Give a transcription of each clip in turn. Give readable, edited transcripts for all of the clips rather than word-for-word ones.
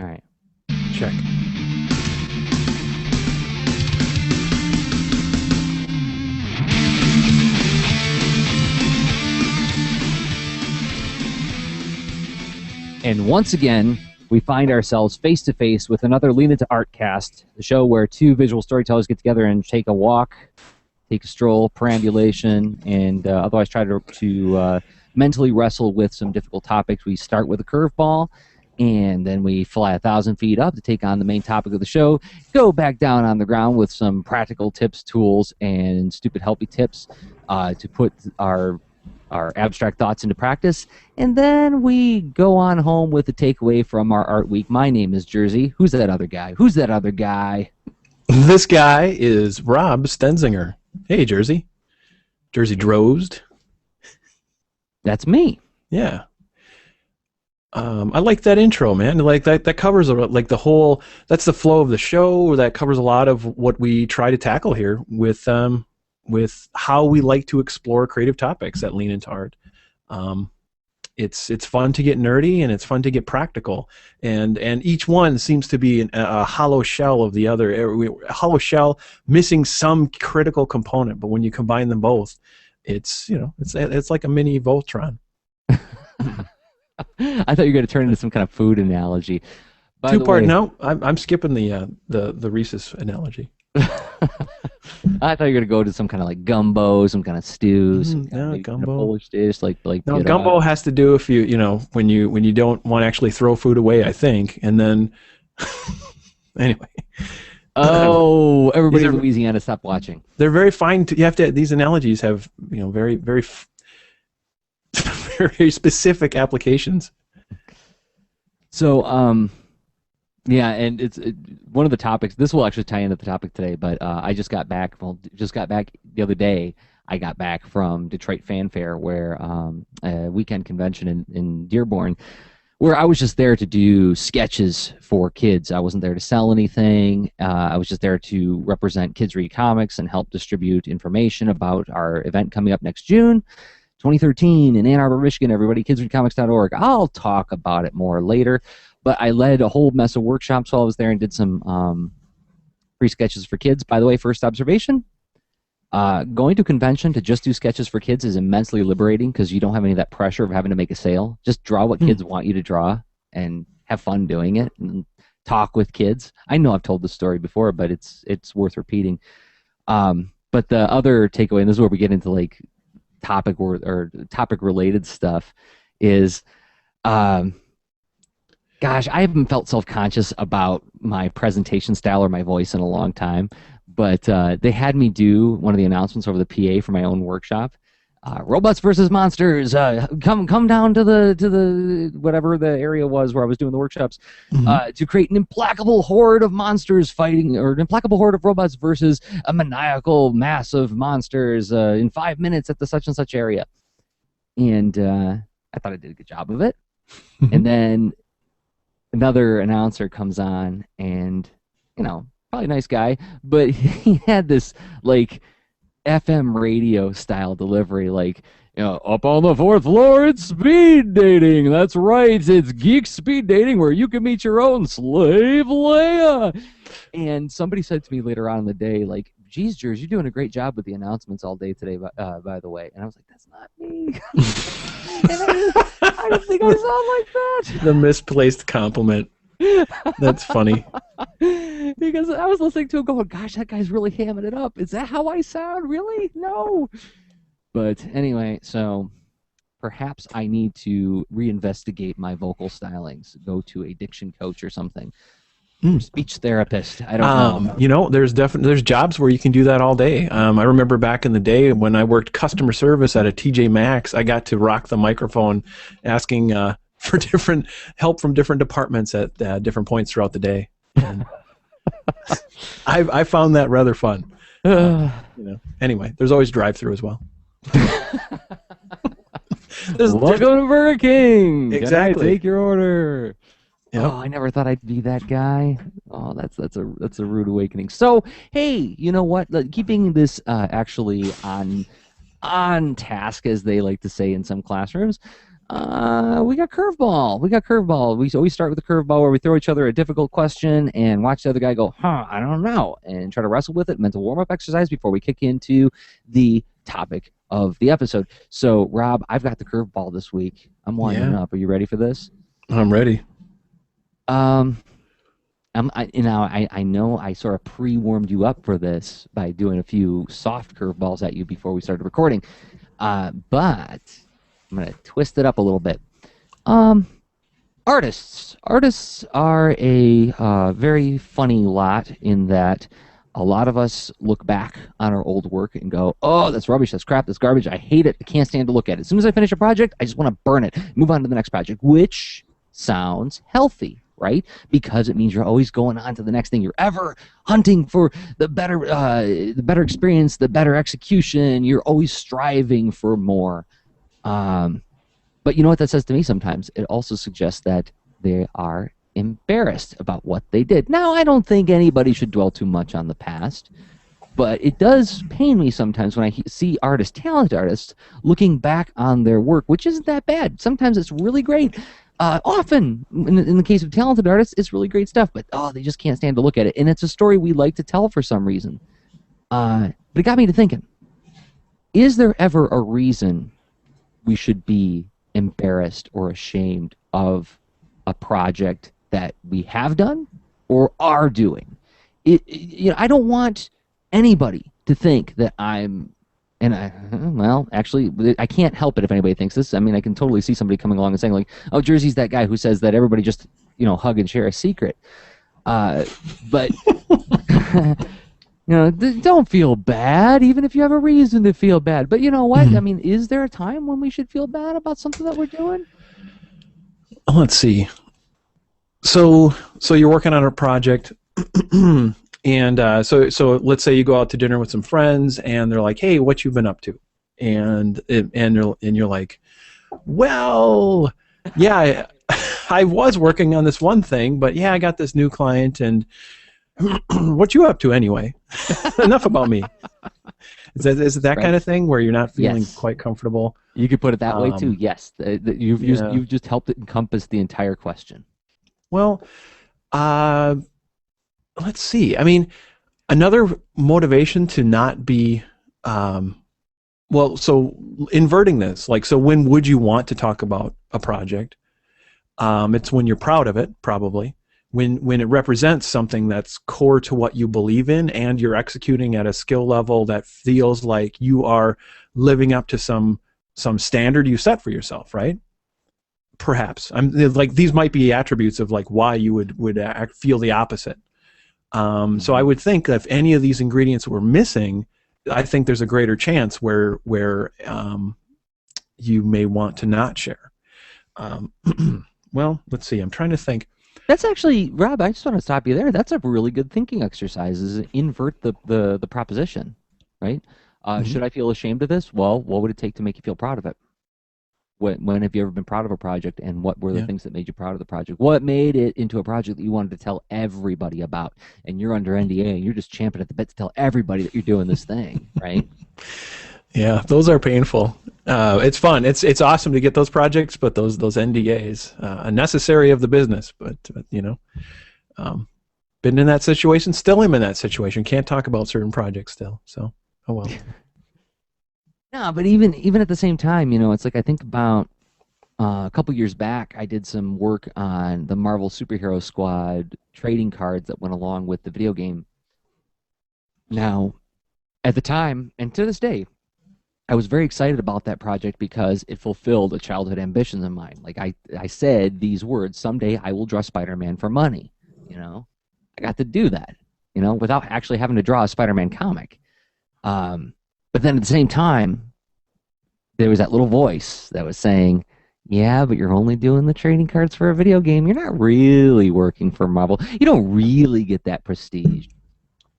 All right. Check. And once again, we find ourselves face to face with another Lean Into Artcast, the show where two visual storytellers get together and take a walk, take a stroll, perambulation, and otherwise try to mentally wrestle with some difficult topics. We start with a curveball, and then we fly 1,000 feet up to take on the main topic of the show, go back down on the ground with some practical tips, tools, and stupid helpy tips to put our abstract thoughts into practice, and then we go on home with a takeaway from our art week. My name is Jersey. Who's that other guy? Who's that other guy? This guy is Rob Stenzinger. Hey, Jersey. Jersey Drozd. That's me. Yeah. I like that intro, man. Like that covers like the whole. That's the flow of the show. That covers a lot of what we try to tackle here with how we like to explore creative topics that lean into art. It's fun to get nerdy and it's fun to get practical, and each one seems to be a hollow shell of the other. A hollow shell missing some critical component, but when you combine them both, it's like a mini Voltron. I thought you were going to turn into some kind of food analogy. Two-part. No, I'm skipping the Reese's analogy. I thought you were going to go to some kind of like gumbo, some kind of stew, some kind of gumbo. Polish dish, like no, gumbo has to do if when you don't want to actually throw food away, I think, and then anyway. Oh, everybody in Louisiana, stop watching. They're very fine. These analogies have very very very specific applications. So yeah, and it's one of the topics. This will actually tie into the topic today, but I just got back. Well, just got back the other day. I got back from Detroit Fan Fair, where a weekend convention in Dearborn, where I was just there to do sketches for kids. I wasn't there to sell anything. I was just there to represent Kids Read Comics and help distribute information about our event coming up next June 2013 in Ann Arbor, Michigan. Everybody, kidsreadcomics.org. I'll talk about it more later. But I led a whole mess of workshops while I was there and did some free sketches for kids. By the way, first observation, going to a convention to just do sketches for kids is immensely liberating because you don't have any of that pressure of having to make a sale. Just draw what kids want you to draw and have fun doing it and talk with kids. I know I've told this story before, but it's worth repeating. But the other takeaway, and this is where we get into like topic related stuff, is gosh, I haven't felt self-conscious about my presentation style or my voice in a long time, but they had me do one of the announcements over the PA for my own workshop. Robots versus monsters. Come down to the whatever the area was where I was doing the workshops, to create an implacable horde of monsters fighting, or an implacable horde of robots versus a maniacal mass of monsters in 5 minutes at the such and such area. And I thought I did a good job of it. And then another announcer comes on, and probably a nice guy, but he had this like FM radio style delivery, like, up on the 4th floor, it's speed dating. That's right, it's geek speed dating where you can meet your own slave Leia. And somebody said to me later on in the day, like, geez, Jers, you're doing a great job with the announcements all day today, by the way. And I was like, that's not me. I don't think I sound like that. The misplaced compliment. That's funny. Because I was listening to him going, gosh, that guy's really hamming it up. Is that how I sound? Really? No. But anyway, so perhaps I need to reinvestigate my vocal stylings, go to a diction coach or something. Speech therapist. I don't know. There's jobs where you can do that all day. I remember back in the day when I worked customer service at a TJ Maxx, I got to rock the microphone asking for different help from different departments at different points throughout the day. And I found that rather fun. Anyway, there's always drive-through as well. Welcome to Burger King. Exactly. Can I take your order? Yep. Oh, I never thought I'd be that guy. Oh, that's a rude awakening. So, hey, you know what? Keeping this actually on task, as they like to say in some classrooms, We got curveball. We got curveball. We always start with a curveball where we throw each other a difficult question and watch the other guy go, I don't know, and try to wrestle with it. Mental warm-up exercise before we kick into the topic of the episode. So, Rob, I've got the curveball this week. I'm winding up. Are you ready for this? I'm ready. I know I sort of pre-warmed you up for this by doing a few soft curveballs at you before we started recording, but I'm going to twist it up a little bit. Artists are a very funny lot in that a lot of us look back on our old work and go, oh, that's rubbish, that's crap, that's garbage, I hate it, I can't stand to look at it. As soon as I finish a project, I just want to burn it, move on to the next project, which sounds healthy, right? Because it means you're always going on to the next thing. You're ever hunting for the better experience, the better execution. You're always striving for more. But you know what that says to me sometimes? It also suggests that they are embarrassed about what they did. Now, I don't think anybody should dwell too much on the past, but it does pain me sometimes when I see artists, talented artists, looking back on their work, which isn't that bad. Sometimes it's really great. Often, in the case of talented artists, it's really great stuff, but they just can't stand to look at it. And it's a story we like to tell for some reason. But it got me to thinking, is there ever a reason we should be embarrassed or ashamed of a project that we have done or are doing? I don't want anybody to think that actually, I can't help it if anybody thinks this. I mean, I can totally see somebody coming along and saying, like, oh, Jersey's that guy who says that everybody just, hug and share a secret. But, don't feel bad, even if you have a reason to feel bad. But you know what? I mean, is there a time when we should feel bad about something that we're doing? Let's see. So you're working on a project. And so let's say you go out to dinner with some friends, and they're like, "Hey, what you been up to?" And you're like, "Well, yeah, I was working on this one thing, but yeah, I got this new client, and what you up to anyway?" Enough about me. Is it that right? Kind of thing where you're not feeling quite comfortable? You could put it that way too. Yes, you've just helped it encompass the entire question. Well, let's see. I mean, another motivation to not be, so inverting this, like, so when would you want to talk about a project? It's when you're proud of it, probably. When it represents something that's core to what you believe in, and you're executing at a skill level that feels like you are living up to some standard you set for yourself, right? Perhaps. Like, these might be attributes of like why you would feel the opposite. So I would think that if any of these ingredients were missing, I think there's a greater chance where you may want to not share. Well, let's see. I'm trying to think. That's actually, Rob, I just want to stop you there. That's a really good thinking exercise, is invert the proposition, right? Should I feel ashamed of this? Well, what would it take to make you feel proud of it? When have you ever been proud of a project, and what were the things that made you proud of the project? What made it into a project that you wanted to tell everybody about? And you're under NDA, and you're just champing at the bit to tell everybody that you're doing this thing, right? Yeah, those are painful. It's fun. It's awesome to get those projects, but those NDAs, a necessary of the business. But been in that situation, still am in that situation. Can't talk about certain projects still. So, oh well. No, but even at the same time, it's like I think about a couple years back, I did some work on the Marvel Superhero Squad trading cards that went along with the video game. Now, at the time, and to this day, I was very excited about that project because it fulfilled a childhood ambition of mine. Like I said these words, someday I will draw Spider-Man for money. I got to do that, without actually having to draw a Spider-Man comic. But then at the same time, there was that little voice that was saying, yeah, but you're only doing the trading cards for a video game. You're not really working for Marvel. You don't really get that prestige.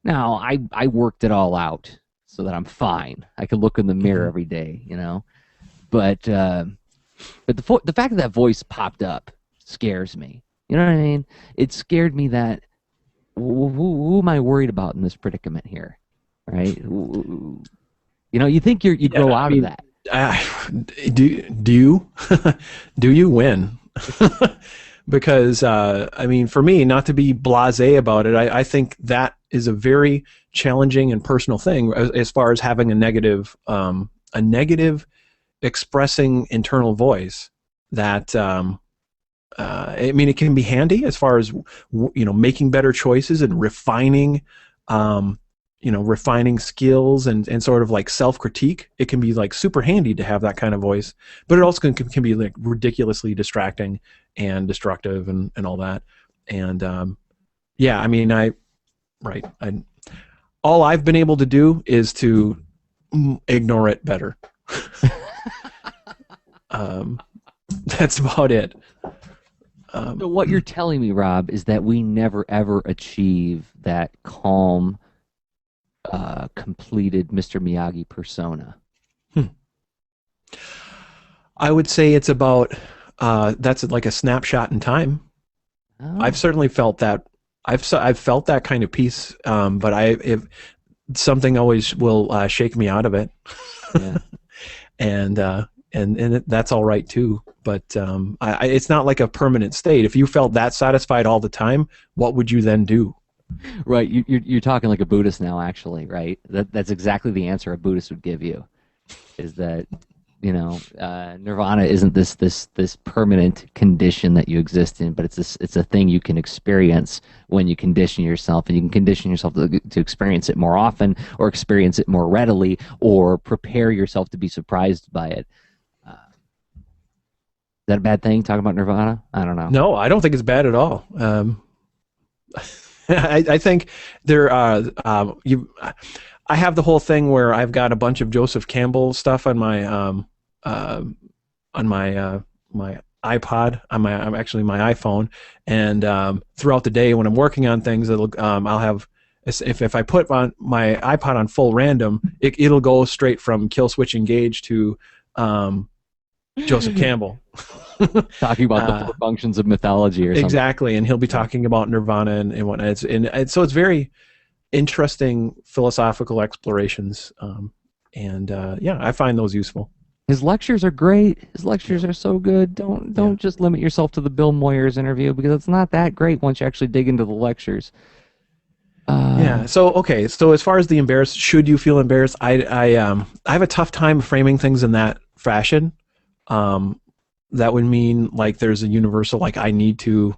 Now, I worked it all out so that I'm fine. I can look in the mirror every day, But the fact that voice popped up scares me. You know what I mean? It scared me that, who am I worried about in this predicament here, right? You think you grow out of that. Do you do you win? Because I mean, for me, not to be blasé about it, I think that is a very challenging and personal thing as far as having a negative expressing internal voice. That I mean, it can be handy as far as making better choices and refining. Refining skills and sort of like self-critique. It can be like super handy to have that kind of voice, but it also can be like ridiculously distracting and destructive and all that. And yeah, I mean, all I've been able to do is to ignore it better. That's about it. So what you're telling me, Rob, is that we never ever achieve that calm, completed Mr. Miyagi persona. I would say it's about that's like a snapshot in time. Oh. I've certainly felt that. I've felt that kind of peace, but if something always will shake me out of it, Yeah. and that's all right too. But it's not like a permanent state. If you felt that satisfied all the time, what would you then do? Right, you're talking like a Buddhist now, actually, right? That's exactly the answer a Buddhist would give you, is that nirvana isn't this permanent condition that you exist in, but it's a thing you can experience when you condition yourself, and you can condition yourself to experience it more often, or experience it more readily, or prepare yourself to be surprised by it. Is that a bad thing? Talking about nirvana? I don't know. No, I don't think it's bad at all. I think there I have the whole thing where I've got a bunch of Joseph Campbell stuff on my my iPod, on my iPhone, and throughout the day when I'm working on things, I'll have, if I put on my iPod on full random, it'll go straight from Kill Switch Engage to Joseph Campbell. Talking about the four functions of mythology or something. Exactly, and he'll be talking about nirvana and whatnot. So it's very interesting philosophical explorations, yeah, I find those useful. His lectures are great. His lectures are so good. Don't just limit yourself to the Bill Moyers interview, because it's not that great once you actually dig into the lectures. Yeah. So okay. So as far as the embarrassed, should you feel embarrassed? I have a tough time framing things in that fashion. That would mean like there's a universal, like I need to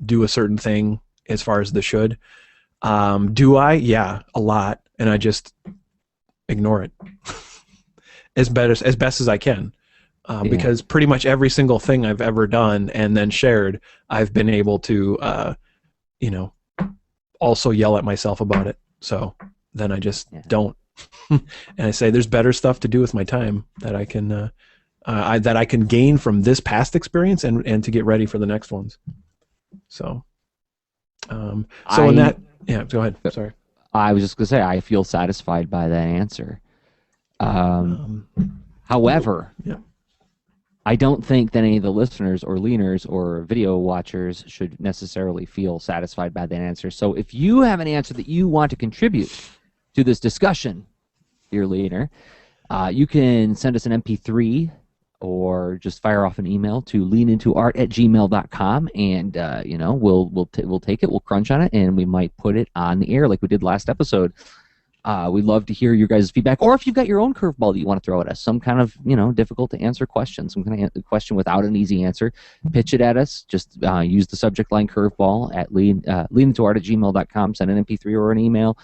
do a certain thing as far as the should. Do I? Yeah, a lot, and I just ignore it as best as I can, because pretty much every single thing I've ever done and then shared, I've been able to, also yell at myself about it. So then I just don't, and I say there's better stuff to do with my time that I can. That I can gain from this past experience and to get ready for the next ones. So, in that, yeah, go ahead. Sorry. I was just gonna say I feel satisfied by that answer. However, yeah. I don't think that any of the listeners or leaners or video watchers should necessarily feel satisfied by that answer. So if you have an answer that you want to contribute to this discussion, dear leaner, you can send us an MP3 or just fire off an email to leanintoart@gmail.com, and we'll take it, we'll crunch on it, and we might put it on the air like we did last episode. We'd love to hear your guys' feedback, or if you've got your own curveball that you want to throw at us, some kind of difficult to answer question, some kind of question without an easy answer, pitch it at us. Just use the subject line curveball at leanintoart@gmail.com. Send an MP3 or an email.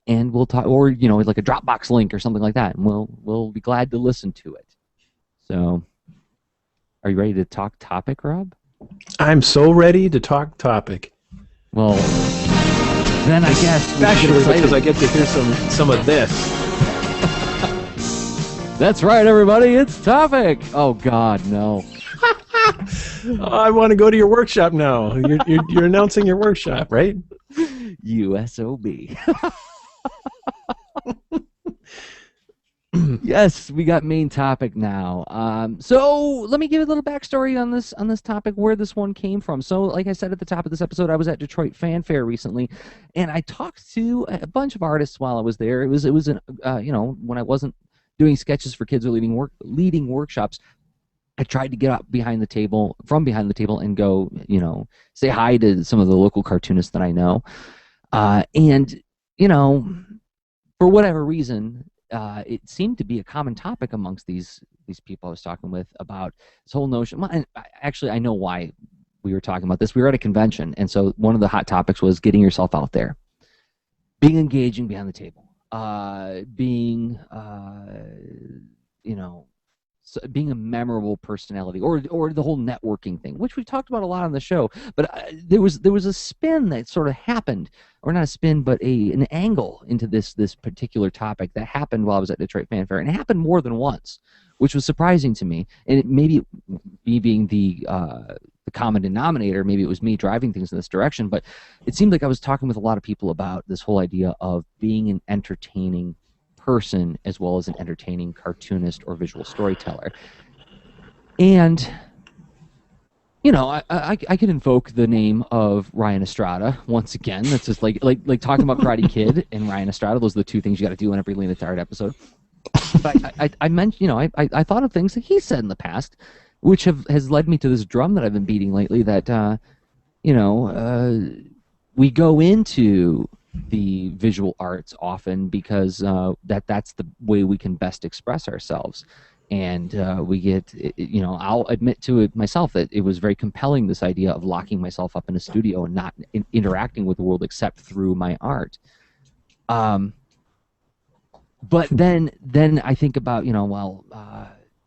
And we'll talk, or like a Dropbox link or something like that, and we'll be glad to listen to it. So, are you ready to talk topic, Rob? I'm so ready to talk topic. Well, then I guess especially because I get to hear some of this. That's right, everybody. It's topic. Oh God, no. I want to go to your workshop now. You're announcing your workshop, right? USOB. Yes, we got main topic now. So let me give you a little backstory on this topic, where this one came from. So, like I said at the top of this episode, I was at Detroit Fan Fair recently, and I talked to a bunch of artists while I was there. It was when I wasn't doing sketches for kids or leading workshops, I tried to get up from behind the table, and go, say hi to some of the local cartoonists that I know. And, for whatever reason, it seemed to be a common topic amongst these people I was talking with about this whole notion. Well, and actually, I know why we were talking about this. We were at a convention, and so one of the hot topics was getting yourself out there, being engaging behind the table, being, being a memorable personality, or the whole networking thing, which we talked about a lot on the show. But there was a spin that sort of happened, or not a spin, but an angle into this particular topic that happened while I was at Detroit Fan Fair, and it happened more than once, which was surprising to me. And maybe me being the common denominator, maybe it was me driving things in this direction, but it seemed like I was talking with a lot of people about this whole idea of being an entertaining person as well as an entertaining cartoonist or visual storyteller. And I could invoke the name of Ryan Estrada once again. That's just like talking about Karate Kid and Ryan Estrada. Those are the two things you got to do in every Lean Tired episode. But I mentioned, I thought of things that he said in the past, which has led me to this drum that I've been beating lately. That we go into the visual arts often because that's the way we can best express ourselves. And we get, I'll admit to it myself that it was very compelling, this idea of locking myself up in a studio and not interacting with the world except through my art. But then I think about,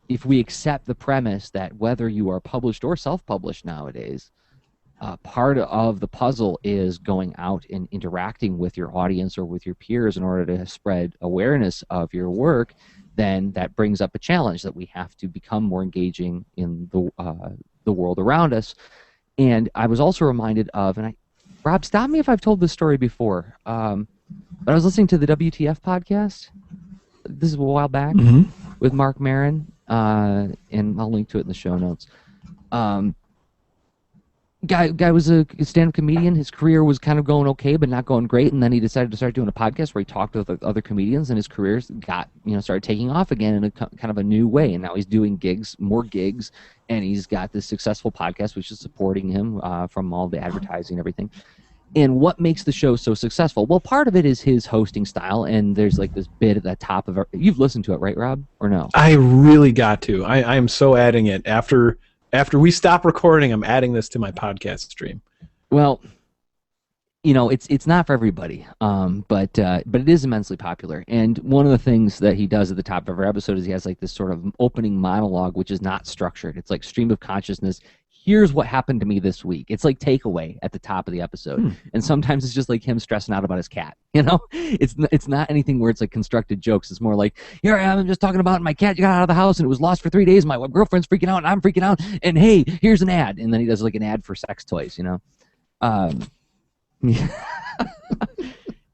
if we accept the premise that whether you are published or self-published nowadays, part of the puzzle is going out and interacting with your audience or with your peers in order to spread awareness of your work, then that brings up a challenge that we have to become more engaging in the world around us. And I was also reminded of, Rob, stop me if I've told this story before, but I was listening to the WTF podcast. This is a while back, with Mark Maron, and I'll link to it in the show notes. Guy was a stand-up comedian. His career was kind of going okay, but not going great. And then he decided to start doing a podcast where he talked with other comedians, and his career started taking off again in a kind of a new way. And now he's doing more gigs, and he's got this successful podcast, which is supporting him from all the advertising and everything. And what makes the show so successful? Well, part of it is his hosting style, and there's like this bit at the top of it. You've listened to it, right, Rob, or no? I really got to. I am so adding it after we stop recording. I'm adding this to my podcast stream. Well, it's not for everybody, but it is immensely popular. And one of the things that he does at the top of every episode is he has like this sort of opening monologue, which is not structured. It's like stream of consciousness. Here's what happened to me this week. It's like takeaway at the top of the episode. And sometimes it's just like him stressing out about his cat. It's not anything where it's like constructed jokes. It's more like, here I am, I'm just talking about my cat got out of the house and it was lost for 3 days. My girlfriend's freaking out and I'm freaking out. And hey, here's an ad. And then he does like an ad for sex toys, But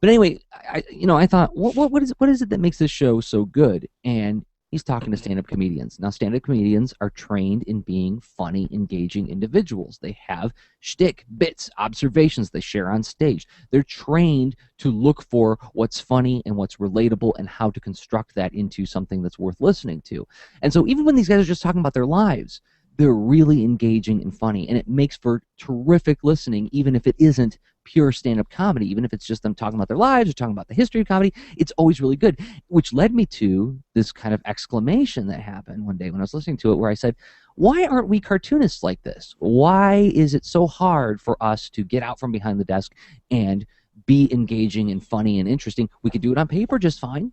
anyway, I thought, what is it that makes this show so good? And he's talking to stand-up comedians. Now, stand-up comedians are trained in being funny, engaging individuals. They have shtick, bits, observations they share on stage. They're trained to look for what's funny and what's relatable and how to construct that into something that's worth listening to. And so even when these guys are just talking about their lives, they're really engaging and funny, and it makes for terrific listening, even if it isn't pure stand-up comedy, even if it's just them talking about their lives or talking about the history of comedy. It's always really good, which led me to this kind of exclamation that happened one day when I was listening to it, where I said, why aren't we cartoonists like this? Why is it so hard for us to get out from behind the desk and be engaging and funny and interesting? We could do it on paper just fine.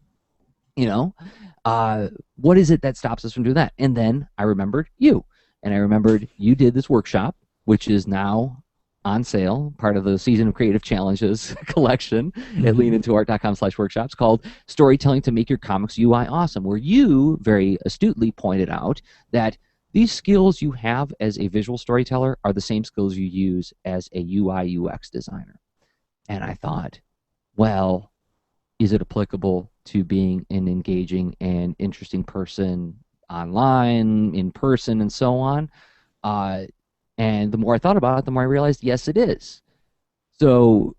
What is it that stops us from doing that? And then I remembered you. And I remembered you did this workshop, which is now on sale, part of the Season of Creative Challenges collection at leanintoart.com/workshops, called Storytelling to Make Your Comics UI Awesome, where you very astutely pointed out that these skills you have as a visual storyteller are the same skills you use as a UI UX designer. And I thought, well, is it applicable to being an engaging and interesting person online, in person, and so on? And the more I thought about it, the more I realized, yes, it is. So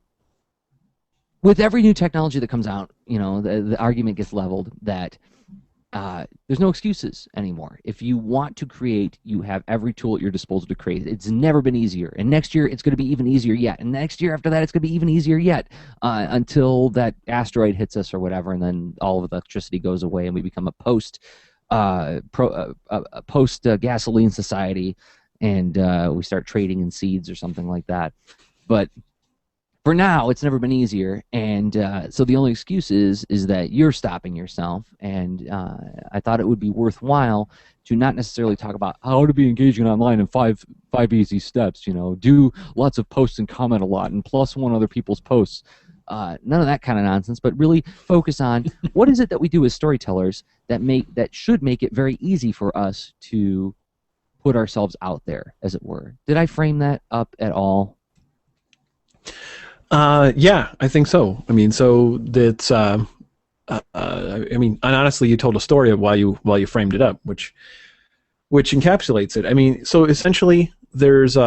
with every new technology that comes out, the argument gets leveled that there's no excuses anymore. If you want to create, you have every tool at your disposal to create. It's never been easier. And next year, it's going to be even easier yet. And next year after that, it's going to be even easier yet until that asteroid hits us or whatever. And then all of the electricity goes away and we become a post gasoline society. And we start trading in seeds or something like that. But for now, it's never been easier, and so the only excuse is that you're stopping yourself. And I thought it would be worthwhile to not necessarily talk about how to be engaging online in five easy steps. You know, do lots of posts and comment a lot, and plus one other people's posts. None of that kind of nonsense, but really focus on what is it that we do as storytellers that should make it very easy for us to put ourselves out there, as it were. Did I frame that up at all? Yeah, I think so. I mean, so that's, I mean, and honestly, you told a story while you framed it up, which encapsulates it. I mean, so essentially, there's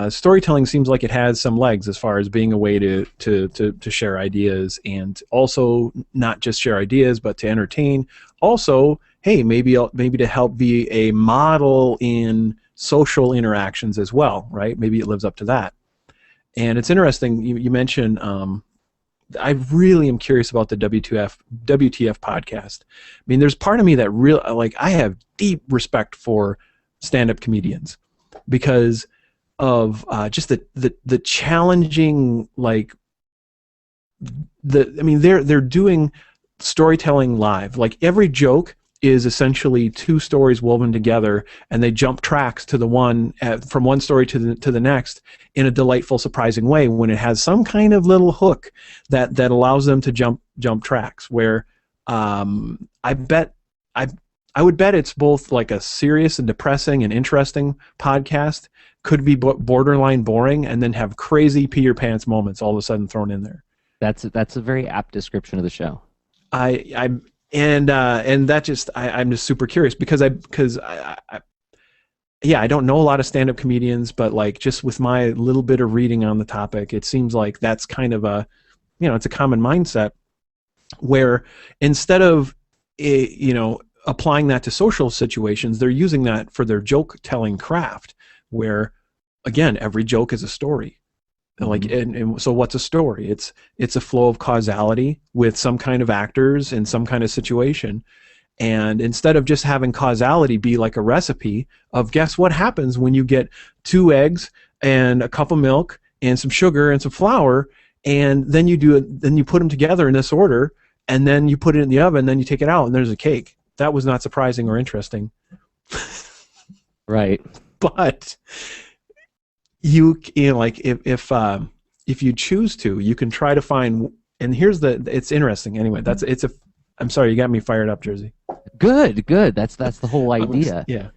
storytelling seems like it has some legs as far as being a way to share ideas, and also not just share ideas, but to entertain. Also, hey, maybe to help be a model in social interactions as well, right? Maybe it lives up to that. And it's interesting, you mentioned, I really am curious about the WTF podcast. I mean, there's part of me that I have deep respect for stand-up comedians because of just the challenging, I mean, they're doing storytelling live. Like every joke is essentially two stories woven together, and they jump tracks to the one from one story to the next in a delightful, surprising way when it has some kind of little hook that allows them to jump tracks. Where I would bet it's both like a serious and depressing and interesting podcast, could be borderline boring, and then have crazy pee your pants moments all of a sudden thrown in there. That's a very apt description of the show. And that just I'm just super curious because I don't know a lot of stand-up comedians, but like just with my little bit of reading on the topic, it seems like that's kind of it's a common mindset where instead of applying that to social situations, they're using that for their joke telling craft, where again every joke is a story. And so what's a story? It's a flow of causality with some kind of actors in some kind of situation. And instead of just having causality be like a recipe of guess what happens when you get 2 eggs and a cup of milk and some sugar and some flour, and then you put them together in this order, and then you put it in the oven, and then you take it out and there's a cake. That was not surprising or interesting. Right. But if you choose to, you can try to find, and it's interesting anyway. I'm sorry, you got me fired up, Jersey. Good. That's the whole idea. Yeah.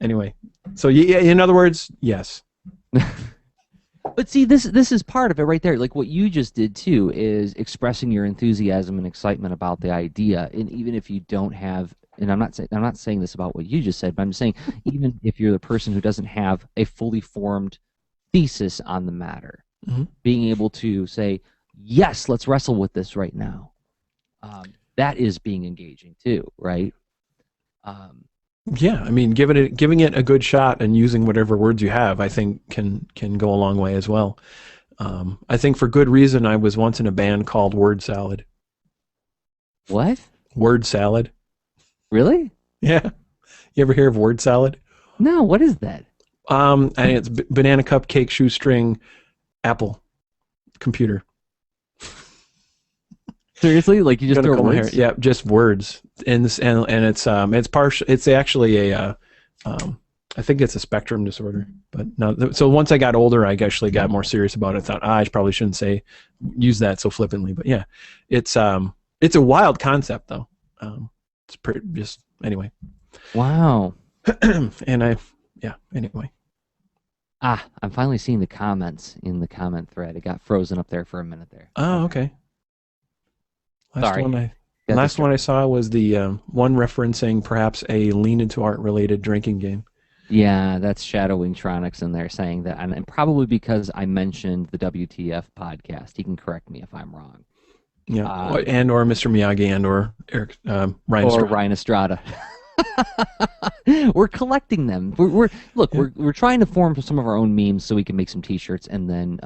Anyway, so yeah, in other words, yes. But see, this is part of it right there. Like what you just did too is expressing your enthusiasm and excitement about the idea, and even if you don't have. And I'm not saying this about what you just said, but I'm saying even if you're the person who doesn't have a fully formed thesis on the matter, being able to say, yes, let's wrestle with this right now. That is being engaging too, right? Yeah, I mean, giving it a good shot and using whatever words you have, I think can go a long way as well. I think for good reason, I was once in a band called Word Salad. What? Word Salad. Really? Yeah. You ever hear of Word Salad? No, what is that? And it's banana, cupcake, shoestring, apple, computer. Seriously? Like you just throw words? Yeah, just words. And it's partial. It's actually a I think it's a spectrum disorder. But no. So once I got older, I actually got more serious about it. I thought I probably shouldn't use that so flippantly. But yeah, it's a wild concept though. It's pretty just anyway. Wow. Anyway. I'm finally seeing the comments in the comment thread. It got frozen up there for a minute there. Oh, okay. Sorry. Last one I saw was the one referencing perhaps a Lean Into Art related drinking game. Yeah, that's Shadow Wingtronics in there saying that, and probably because I mentioned the WTF podcast. He can correct me if I'm wrong. Yeah, and or Mr. Miyagi and or Eric Ryan or Estrada. Ryan Estrada. We're collecting them. We're trying to form some of our own memes so we can make some T-shirts and then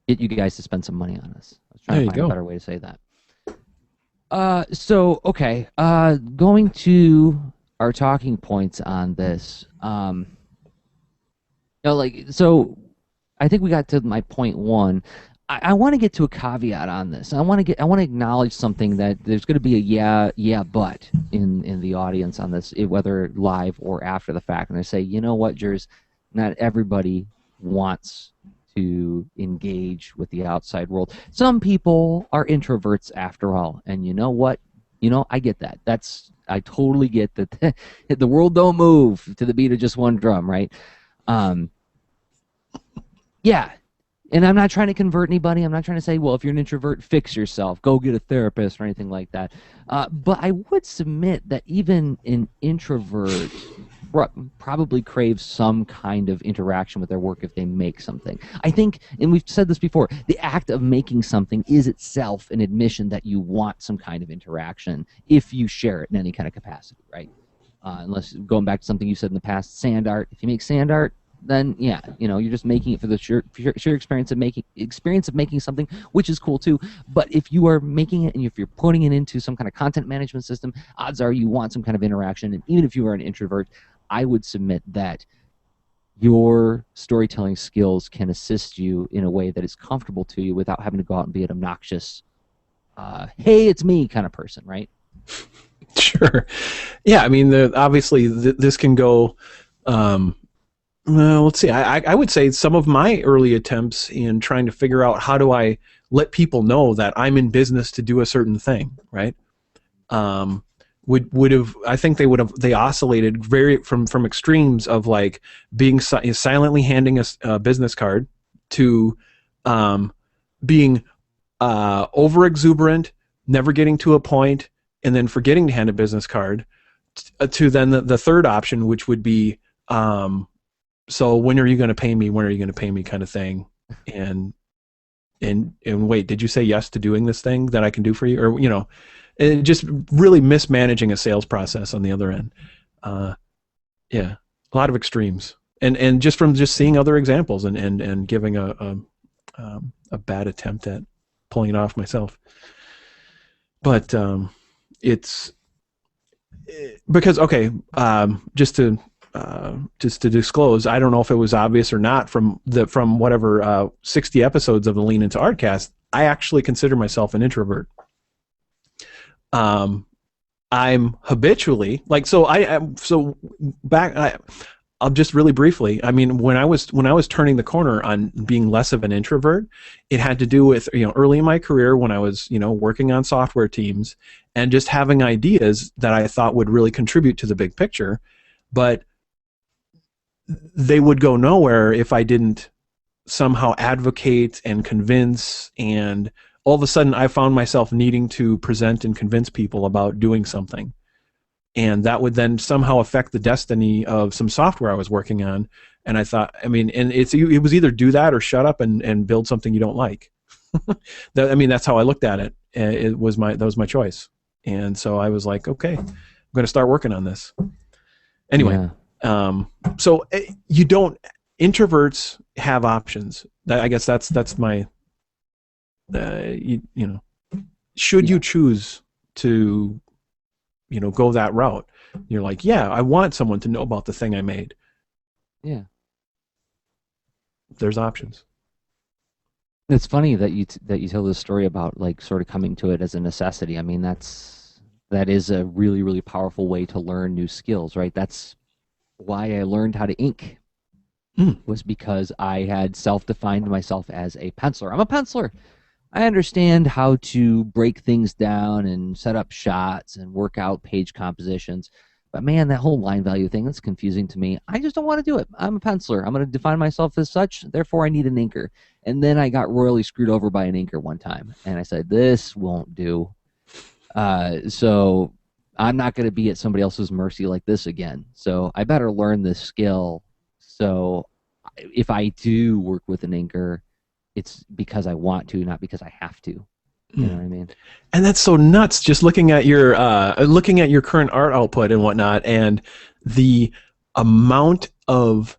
get you guys to spend some money on us. I was trying There to you find a go. better way to say that. So okay, going to our talking points on this. So I think we got to my point one. I want to get to a caveat on this. I want to acknowledge something that there's going to be a but in the audience on this, whether live or after the fact. And I say, you know what, Jers, not everybody wants to engage with the outside world. Some people are introverts after all, and you know what? I get that. I totally get that. The world don't move to the beat of just one drum, right? Yeah. And I'm not trying to convert anybody. I'm not trying to say, well, if you're an introvert, fix yourself, go get a therapist or anything like that. But I would submit that even an introvert probably craves some kind of interaction with their work if they make something. I think, and we've said this before, the act of making something is itself an admission that you want some kind of interaction if you share it in any kind of capacity, right? Unless, going back to something you said in the past, sand art. If you make sand art, then yeah, you're just making it for the sheer experience of making something, which is cool too. But if you are making it and if you're putting it into some kind of content management system, odds are you want some kind of interaction. And even if you are an introvert, I would submit that your storytelling skills can assist you in a way that is comfortable to you without having to go out and be an obnoxious, hey, it's me kind of person, right? Sure. Yeah, I mean, obviously this can go. Well, let's see. I would say some of my early attempts in trying to figure out how do I let people know that I'm in business to do a certain thing, right? Would have, I think they oscillated very from extremes of like being silently handing a business card to being over exuberant, never getting to a point, and then forgetting to hand a business card to then the third option, which would be so when are you going to pay me? When are you going to pay me? Kind of thing. And wait, did you say yes to doing this thing that I can do for you? Or, and just really mismanaging a sales process on the other end. Yeah, a lot of extremes. And just from just seeing other examples and giving a bad attempt at pulling it off myself. But it's because, okay, just to disclose, I don't know if it was obvious or not from whatever 60 episodes of the Lean Into Artcast, I actually consider myself an introvert. I'm habitually I'll just really briefly. I mean, when I was turning the corner on being less of an introvert, it had to do with early in my career when I was working on software teams and just having ideas that I thought would really contribute to the big picture, but they would go nowhere if I didn't somehow advocate and convince, and all of a sudden I found myself needing to present and convince people about doing something. And that would then somehow affect the destiny of some software I was working on. And I thought, and it was either do that or shut up and build something you don't like. That's how I looked at it. That was my choice. And so I was like, okay, I'm going to start working on this. Anyway. Yeah. So introverts have options. I guess that's my, should you choose to, go that route, you're like, yeah, I want someone to know about the thing I made. Yeah. There's options. It's funny that you tell this story about like sort of coming to it as a necessity. I mean, that is a really, really powerful way to learn new skills, right? That's why I learned how to ink, was because I had self-defined myself as a penciler. I'm a penciler. I understand how to break things down and set up shots and work out page compositions. But man, that whole line value thing, that's confusing to me. I just don't want to do it. I'm a penciler. I'm going to define myself as such. Therefore, I need an inker. And then I got royally screwed over by an inker one time. And I said, this won't do. So I'm not going to be at somebody else's mercy like this again. So I better learn this skill. So if I do work with an inker, it's because I want to, not because I have to. You know what I mean? And that's so nuts. Just looking at your current art output and whatnot, and the amount of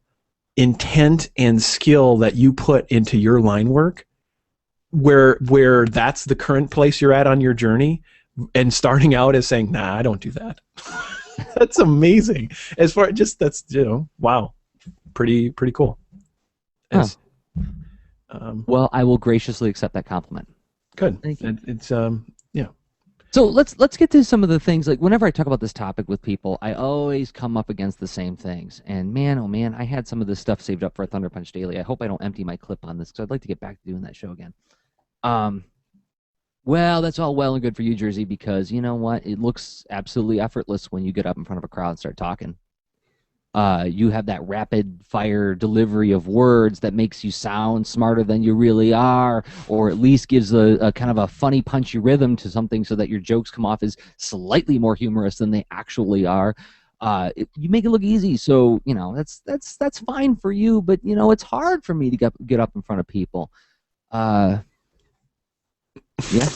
intent and skill that you put into your line work, where that's the current place you're at on your journey, and starting out as saying, "Nah, I don't do that." That's amazing. As far just that's wow, pretty cool. Huh. Um, Well, I will graciously accept that compliment. Good. Thank you. It's yeah. So let's get to some of the things. Like whenever I talk about this topic with people, I always come up against the same things. And man, oh man, I had some of this stuff saved up for a Thunder Punch Daily. I hope I don't empty my clip on this because I'd like to get back to doing that show again. Well, that's all well and good for you, Jersey, because you know what? It looks absolutely effortless when you get up in front of a crowd and start talking. You have that rapid fire delivery of words that makes you sound smarter than you really are, or at least gives a kind of a funny punchy rhythm to something so that your jokes come off as slightly more humorous than they actually are. You make it look easy, so you know that's fine for you, but you know it's hard for me to get up in front of people. Yeah.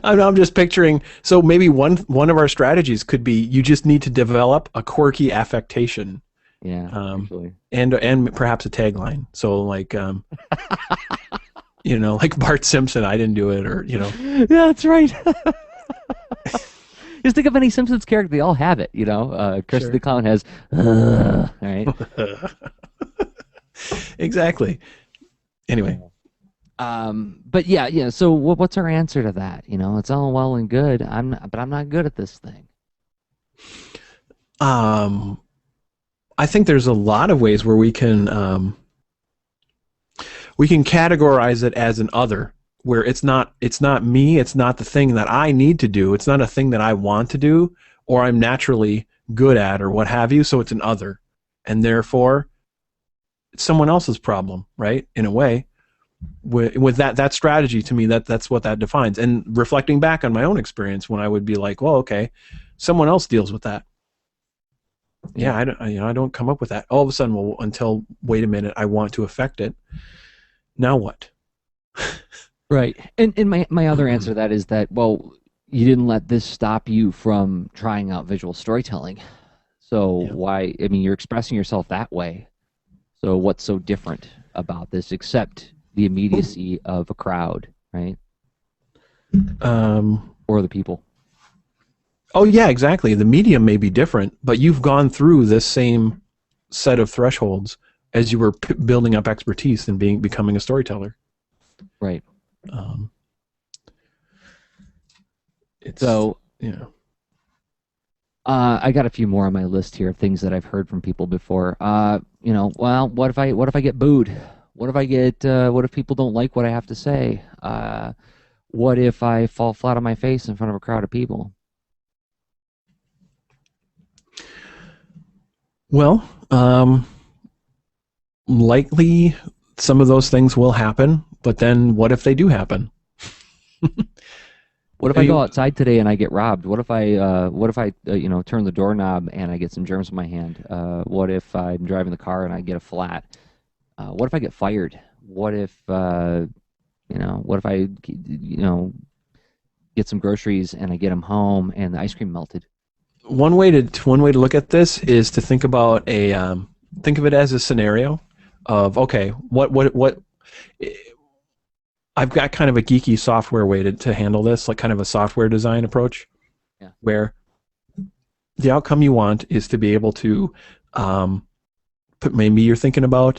I'm just picturing. So maybe one of our strategies could be you just need to develop a quirky affectation. Yeah. Actually. And perhaps a tagline. So like, like Bart Simpson, I didn't do it, or Yeah, that's right. Just think of any Simpsons character; they all have it. Krusty Sure. the Clown has, right? Exactly. Anyway. But yeah. So what's our answer to that? It's all well and good. But I'm not good at this thing. I think there's a lot of ways where we can categorize it as an other, where it's not me, it's not the thing that I need to do, it's not a thing that I want to do or I'm naturally good at or what have you, so it's an other. And therefore it's someone else's problem, right? In a way. With that strategy, to me, that's what that defines. And reflecting back on my own experience, when I would be like, well, okay, someone else deals with that. Yeah, I don't come up with that. All of a sudden, well, until wait a minute, I want to affect it. Now what? Right. And my other answer to that is that, well, you didn't let this stop you from trying out visual storytelling. So why? I mean, you're expressing yourself that way. So what's so different about this, except the immediacy of a crowd, right? Or the people. Oh yeah, exactly. The medium may be different, but you've gone through this same set of thresholds as you were building up expertise and becoming a storyteller. Right. I got a few more on my list here of things that I've heard from people before. Well, what if I get booed? What if people don't like what I have to say? What if I fall flat on my face in front of a crowd of people? Well, likely some of those things will happen, but then what if they do happen? What if I go outside today and I get robbed? What if I turn the doorknob and I get some germs in my hand? What if I'm driving the car and I get a flat? What if I get fired? What if I get some groceries and I get them home and the ice cream melted? One way to look at this is to think about think of it as a scenario of, okay, what I've got kind of a geeky software way to handle this, like kind of a software design approach, where the outcome you want is to be able to maybe you're thinking about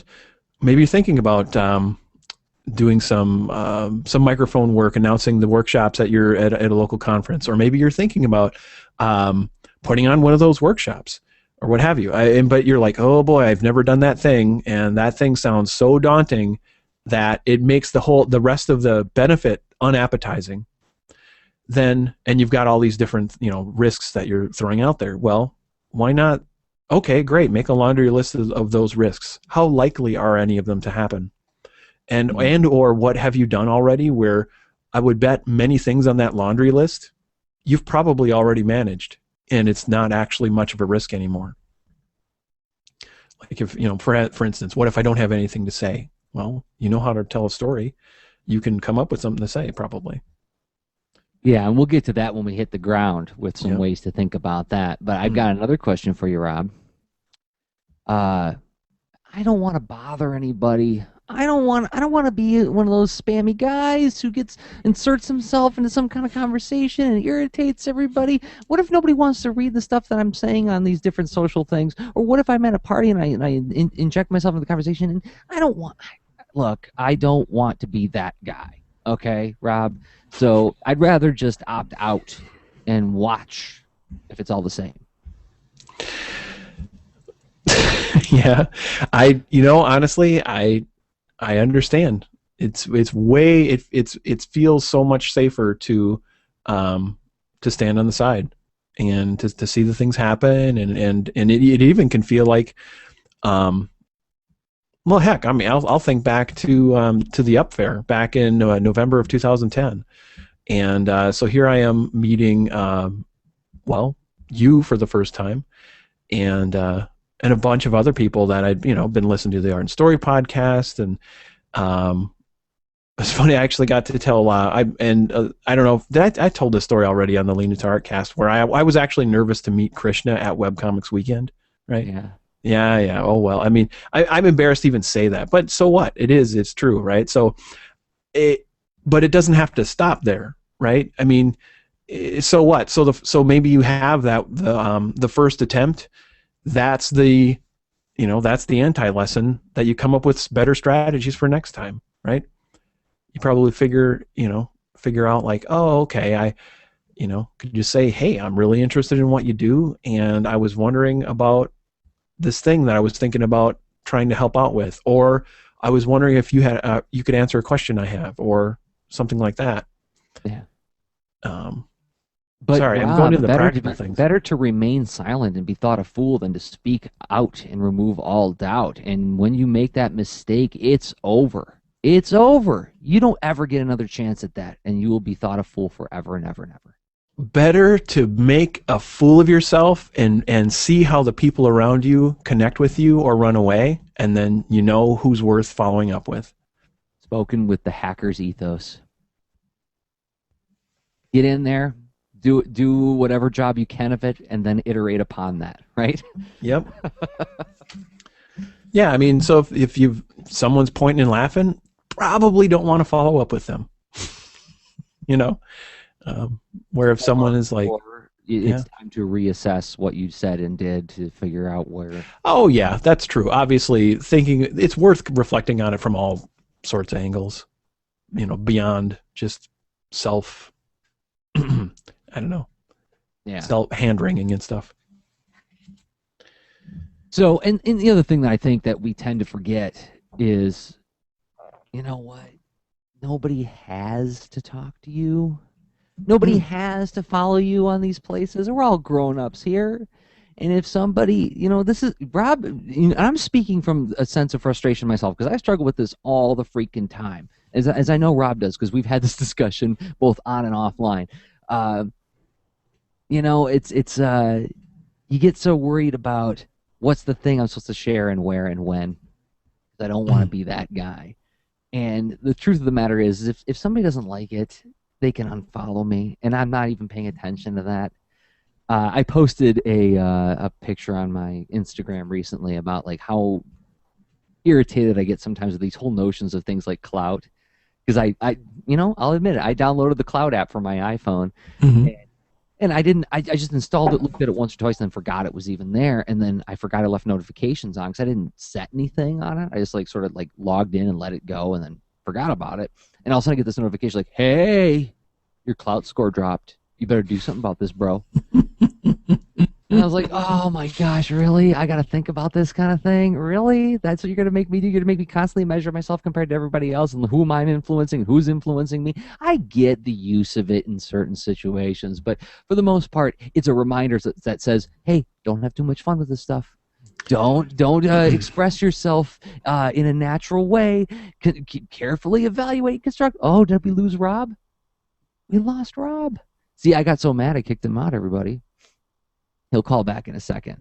doing some microphone work, announcing the workshops at a local conference, or maybe you're thinking about putting on one of those workshops or what have you. But you're like, oh boy, I've never done that thing, and that thing sounds so daunting that it makes the rest of the benefit unappetizing. And you've got all these different risks that you're throwing out there. Well, why not? Okay, great. Make a laundry list of those risks. How likely are any of them to happen? And or what have you done already, where I would bet many things on that laundry list you've probably already managed, and it's not actually much of a risk anymore. Like if, for instance, what if I don't have anything to say? well, you know how to tell a story. You can come up with something to say, probably. Yeah, and we'll get to that when we hit the ground with some Yep. ways to think about that. But I've got another question for you, Rob. Uh, I don't want to bother anybody. I don't want to be one of those spammy guys who gets inserts himself into some kind of conversation and irritates everybody. What if nobody wants to read the stuff that I'm saying on these different social things? Or what if I'm at a party and I inject myself into the conversation and I don't want look, I don't want to be that guy. Okay, Rob? So I'd rather just opt out and watch if it's all the same. Yeah, honestly, I understand. It's way it feels so much safer to stand on the side and to see the things happen, and it even can feel like, well, heck, I mean, I'll think back to the Up Fair back in November of 2010, and so here I am meeting, well, you for the first time, and and a bunch of other people that I'd been listening to the Art and Story podcast, and it's funny. I actually got to tell I don't know, I told this story already on the Lean Into Art cast, where I was actually nervous to meet Krishna at Webcomics Weekend, right? Yeah. Yeah. Oh well. I mean, I'm embarrassed to even say that, but so what? It's true, right? So but it doesn't have to stop there, right? I mean, so what? So maybe you have the first attempt. That's that's the anti-lesson, that you come up with better strategies for next time, right? You probably figure out like, oh, okay, could you say, hey, I'm really interested in what you do, and I was wondering about this thing that I was thinking about trying to help out with, or I was wondering if you could answer a question I have, or something like that. Yeah. Um, But Sorry, I'm going Rob, into the practical things. better to remain silent and be thought a fool than to speak out and remove all doubt. And when you make that mistake, it's over. It's over. You don't ever get another chance at that, and you will be thought a fool forever and ever and ever. Better to make a fool of yourself and see how the people around you connect with you or run away, and then you know who's worth following up with. Spoken with the hacker's ethos. Get in there, do whatever job you can of it, and then iterate upon that. Right? Yep. Yeah, I mean, so if someone's pointing and laughing, probably don't want to follow up with them. Where if someone is like, or it's time to reassess what you said and did to figure out where. oh yeah, that's true. Obviously, thinking it's worth reflecting on it from all sorts of angles, beyond just self. I don't know. Yeah. Self hand wringing and stuff. So, and the other thing that I think that we tend to forget is, you know what? Nobody has to talk to you. Nobody has to follow you on these places. We're all grown-ups here. And if somebody, this is, Rob, I'm speaking from a sense of frustration myself, because I struggle with this all the freaking time, as I know Rob does, because we've had this discussion both on and offline. You get so worried about what's the thing I'm supposed to share and where and when. I don't want to be that guy. And the truth of the matter is if somebody doesn't like it, they can unfollow me, and I'm not even paying attention to that. I posted a picture on my Instagram recently about like how irritated I get sometimes with these whole notions of things like clout, because I'll admit it, I downloaded the Cloud app for my iPhone, and I just installed it, looked at it once or twice, and then forgot it was even there, and then I forgot I left notifications on because I didn't set anything on it. I just sort of logged in and let it go, and then forgot about it. And all of a sudden I get this notification like, hey, your clout score dropped. You better do something about this, bro. And I was like, oh my gosh, really? I got to think about this kind of thing? Really? That's what you're going to make me do? You're going to make me constantly measure myself compared to everybody else, and who am I influencing, who's influencing me? I get the use of it in certain situations, but for the most part, it's a reminder that says, hey, don't have too much fun with this stuff. Don't express yourself in a natural way. Carefully evaluate, construct. Oh, did we lose Rob? We lost Rob. See, I got so mad I kicked him out, everybody. He'll call back in a second.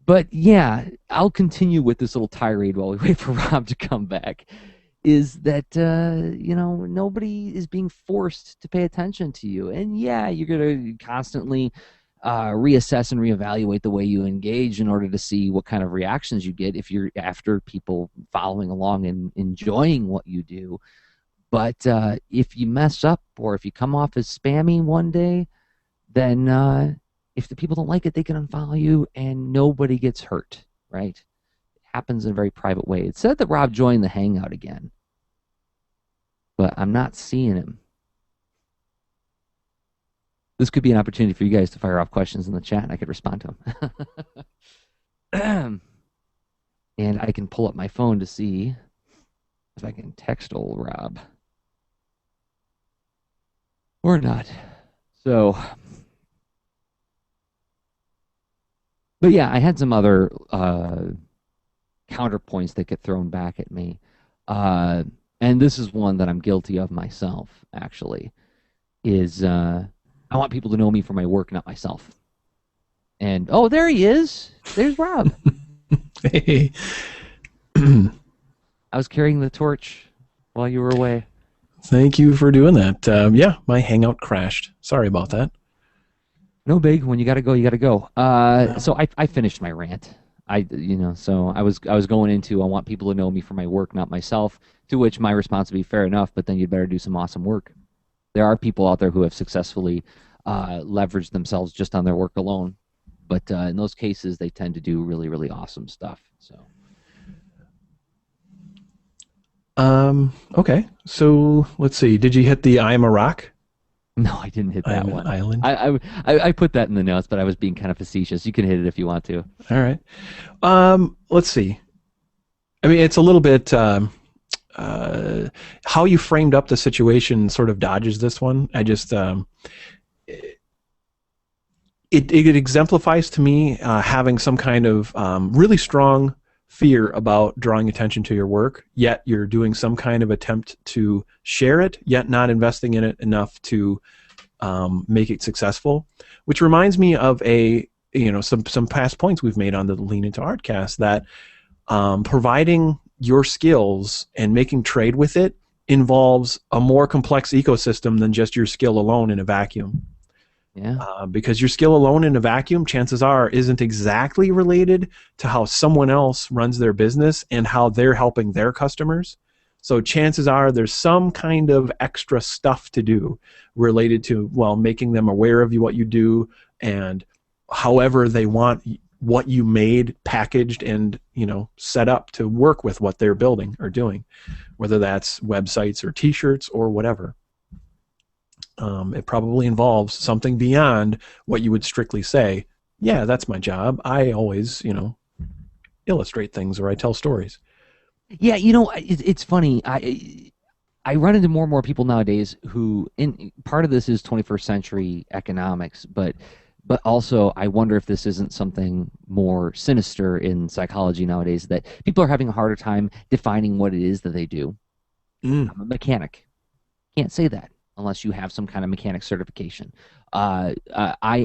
But yeah, I'll continue with this little tirade while we wait for Rob to come back. Is that nobody is being forced to pay attention to you, and yeah, you're gonna constantly reassess and reevaluate the way you engage in order to see what kind of reactions you get if you're after people following along and enjoying what you do. But if you mess up or if you come off as spammy one day, then if the people don't like it, they can unfollow you and nobody gets hurt, right? It happens in a very private way. It said that Rob joined the Hangout again, but I'm not seeing him. This could be an opportunity for you guys to fire off questions in the chat and I could respond to them. And I can pull up my phone to see if I can text old Rob or not. So, but yeah, I had some other counterpoints that get thrown back at me. And this is one that I'm guilty of myself, actually, is I want people to know me for my work, not myself. And, oh, there he is. There's Rob. Hey. I was carrying the torch while you were away. Thank you for doing that. Yeah, my Hangout crashed. Sorry about that. No big. When you got to go, you got to go. So I finished my rant. So I was going into I want people to know me for my work, not myself. To which my response would be fair enough, but then you'd better do some awesome work. There are people out there who have successfully leveraged themselves just on their work alone, but in those cases they tend to do really, really awesome stuff. So. Okay. So let's see. Did you hit the I am a rock? No, I didn't hit that one. Island. I put that in the notes, but I was being kind of facetious. You can hit it if you want to. All right. Let's see. I mean, it's a little bit how you framed up the situation sort of dodges this one. I just it exemplifies to me having some kind of really strong fear about drawing attention to your work, yet you're doing some kind of attempt to share it, yet not investing in it enough to make it successful. Which reminds me of some past points we've made on the Lean Into Artcast that providing your skills and making trade with it involves a more complex ecosystem than just your skill alone in a vacuum. Yeah. Because your skill alone in a vacuum, chances are, isn't exactly related to how someone else runs their business and how they're helping their customers. So chances are there's some kind of extra stuff to do related to, well, making them aware of what you do and however they want what you made packaged and set up to work with what they're building or doing, whether that's websites or t-shirts or whatever. It probably involves something beyond what you would strictly say, yeah, that's my job. I always, illustrate things or I tell stories. Yeah, it's funny. I run into more and more people nowadays who, part of this is 21st century economics, but also I wonder if this isn't something more sinister in psychology nowadays, that people are having a harder time defining what it is that they do. I'm a mechanic. Can't say that unless you have some kind of mechanic certification. I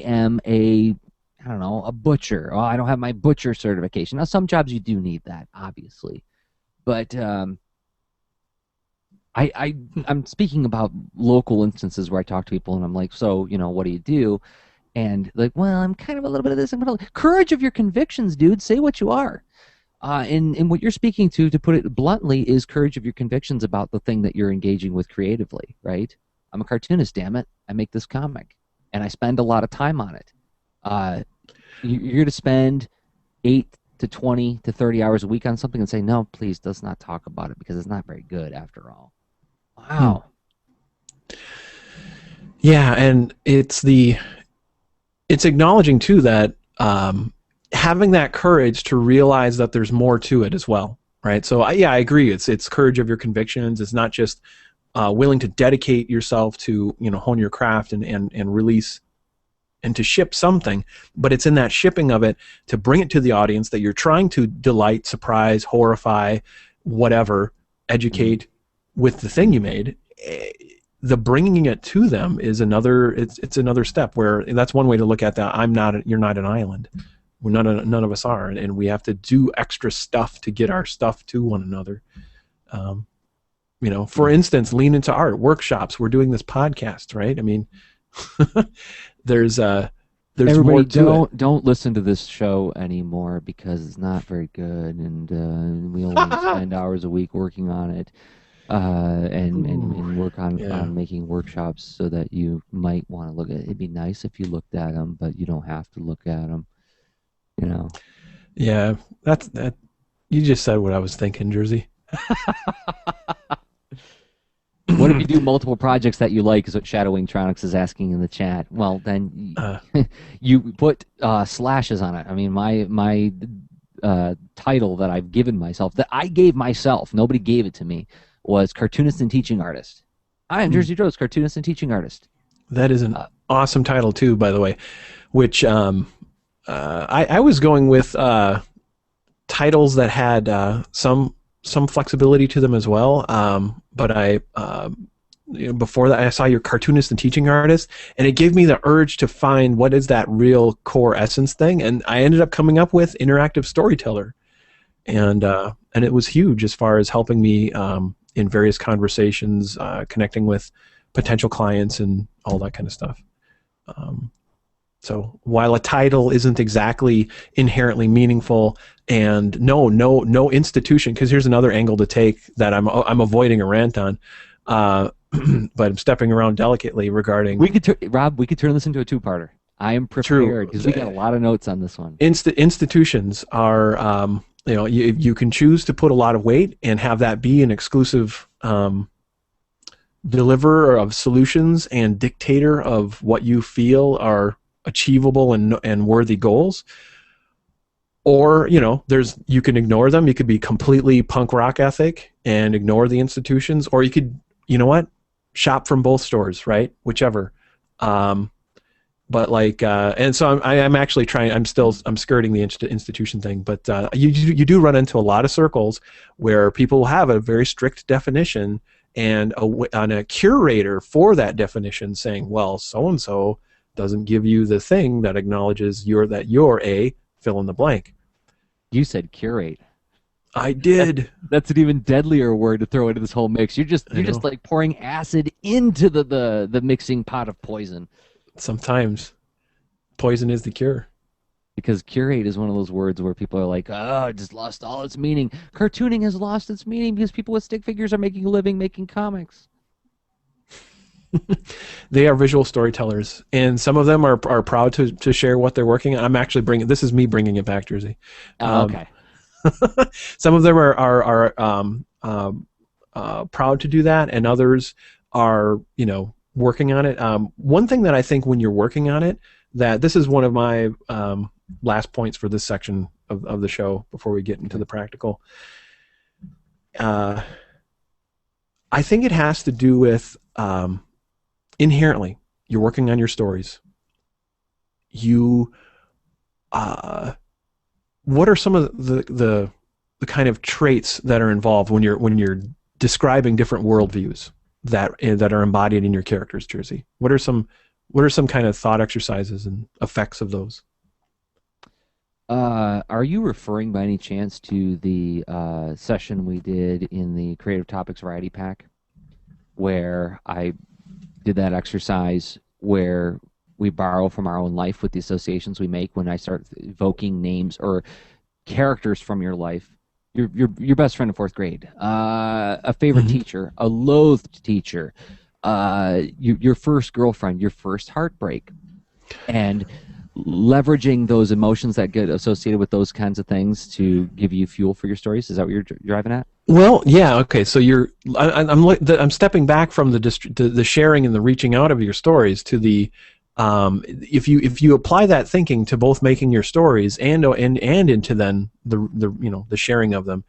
am a butcher. Oh, I don't have my butcher certification. Now, some jobs you do need that, obviously. But I'm speaking about local instances where I talk to people and I'm like, so, what do you do? And like, well, I'm kind of a little bit of this. Courage of your convictions, dude. Say what you are. And what you're speaking to put it bluntly, is courage of your convictions about the thing that you're engaging with creatively, right? I'm a cartoonist, damn it. I make this comic, and I spend a lot of time on it. You're going to spend 8 to 20 to 30 hours a week on something and say, no, please, let's not talk about it because it's not very good after all. Wow. Yeah, and it's acknowledging, too, that having that courage to realize that there's more to it as well, right? So, I agree. It's courage of your convictions. It's not just willing to dedicate yourself to hone your craft and release and to ship something, but it's in that shipping of it to bring it to the audience that you're trying to delight, surprise, horrify, whatever, educate with the thing you made. The bringing it to them is another. It's another step where that's one way to look at that. You're not an island. None of us are, and we have to do extra stuff to get our stuff to one another. For instance, lean into art workshops. We're doing this podcast, right? I mean, there's Everybody, more to it. don't listen to this show anymore because it's not very good, and we only spend hours a week working on it, and work on making workshops so that you might want to look at it. It'd be nice if you looked at them, but you don't have to look at them. Yeah, that. You just said what I was thinking, Jersey. What if you do multiple projects that you like, is what Shadow Wingtronics is asking in the chat. Well, then you put slashes on it. I mean, my title that I've given myself, that I gave myself, nobody gave it to me, was Cartoonist and Teaching Artist. I am Jersey Joe's Cartoonist and Teaching Artist. That is an awesome title, too, by the way, which I was going with titles that had some flexibility to them as well. But before that, I saw your Cartoonist and Teaching Artist, and it gave me the urge to find what is that real core essence thing, and I ended up coming up with Interactive Storyteller, and it was huge as far as helping me in various conversations, connecting with potential clients and all that kind of stuff. So while a title isn't exactly inherently meaningful, and no institution, because here's another angle to take that I'm avoiding a rant on, but I'm stepping around delicately regarding. Rob, we could turn this into a two-parter. I am prepared because we got a lot of notes on this one. Institutions are, you can choose to put a lot of weight and have that be an exclusive deliverer of solutions and dictator of what you feel are achievable and worthy goals. Or, you can ignore them. You could be completely punk rock ethic and ignore the institutions, or you could, shop from both stores, right? Whichever. And so I'm actually trying. I'm skirting the institution thing, but you do run into a lot of circles where people have a very strict definition and a curator for that definition saying, well, so and so doesn't give you the thing that acknowledges that you're a fill in the blank. You said curate. I did. That's an even deadlier word to throw into this whole mix. You're just like pouring acid into the mixing pot of poison. Sometimes poison is the cure. Because curate is one of those words where people are like, oh, it just lost all its meaning. Cartooning has lost its meaning because people with stick figures are making a living making comics. They are visual storytellers, and some of them are proud to share what they're working on. I'm actually this is me bringing it back, Jersey. Okay. Some of them are proud to do that, and others are, working on it. One thing that I think when you're working on it, that this is one of my last points for this section of the show before we get into the practical. I think it has to do with inherently, you're working on your stories. What are some of the kind of traits that are involved when you're describing different worldviews that are embodied in your characters, Jersey? What are some kind of thought exercises and effects of those? Are you referring by any chance to the session we did in the Creative Topics Variety Pack, where I did that exercise where we borrow from our own life with the associations we make when I start evoking names or characters from your life? Your best friend in fourth grade, a favorite teacher, a loathed teacher, your first girlfriend, your first heartbreak, and leveraging those emotions that get associated with those kinds of things to give you fuel for your stories. Is that what you're driving at? Well, yeah. Okay. So I'm stepping back from the sharing and the reaching out of your stories to the if you apply that thinking to both making your stories and into then the sharing of them,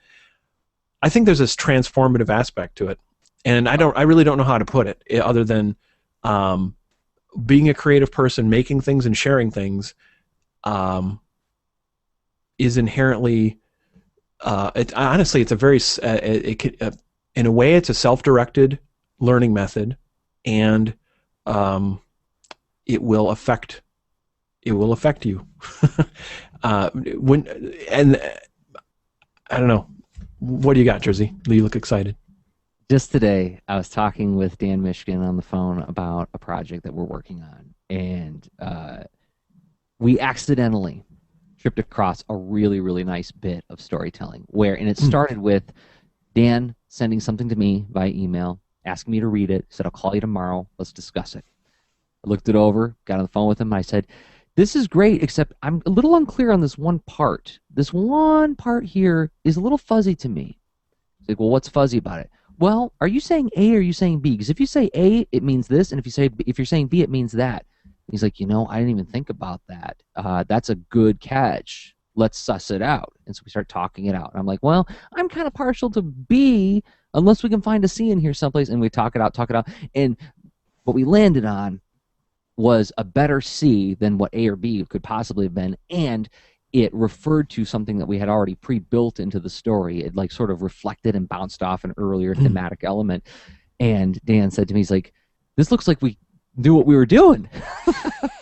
I think there's this transformative aspect to it, and I really don't know how to put it other than being a creative person, making things and sharing things is inherently honestly it's a very in a way it's a self-directed learning method, and it will affect you. When and I don't know, what do you got, Jersey? You look excited. Just today, I was talking with Dan Michigan on the phone about a project that we're working on, and we accidentally tripped across a really, really nice bit of storytelling and it started with Dan sending something to me via email, asking me to read it, said, I'll call you tomorrow, let's discuss it. I looked it over, got on the phone with him, and I said, this is great, except I'm a little unclear on this one part. This one part here is a little fuzzy to me. He's like, well, what's fuzzy about it? Well, are you saying A or are you saying B? Because if you say A, it means this, and if you're saying B, it means that. He's like, I didn't even think about that. That's a good catch. Let's suss it out. And so we start talking it out. And I'm like, well, I'm kind of partial to B unless we can find a C in here someplace. And we talk it out. And what we landed on was a better C than what A or B could possibly have been. And it referred to something that we had already pre-built into the story. It like sort of reflected and bounced off an earlier thematic element. And Dan said to me, he's like, this looks like we knew what we were doing.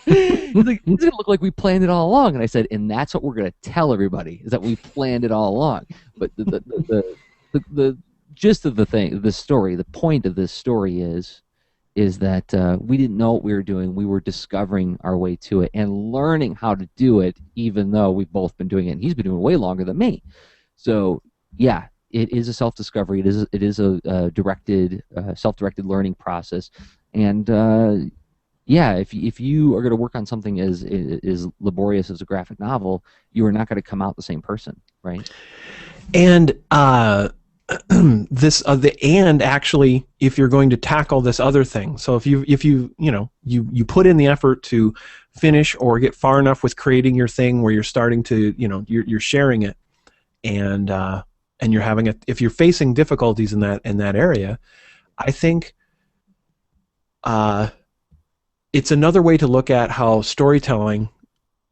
He's like, it's gonna look like we planned it all along. And I said, and that's what we're gonna tell everybody, is that we planned it all along. But the gist of the story, the point of this story is that we didn't know what we were doing. We were discovering our way to it and learning how to do it, even though we've both been doing it. And he's been doing it way longer than me. So yeah, it is a self-discovery. It is a directed, self-directed learning process. And yeah, if you are going to work on something as laborious as a graphic novel, you are not going to come out the same person, right? And actually, if you're going to tackle this other thing, so if you put in the effort to finish or get far enough with creating your thing where you're starting to you're sharing it, and you're having if you're facing difficulties in that area, I think it's another way to look at how storytelling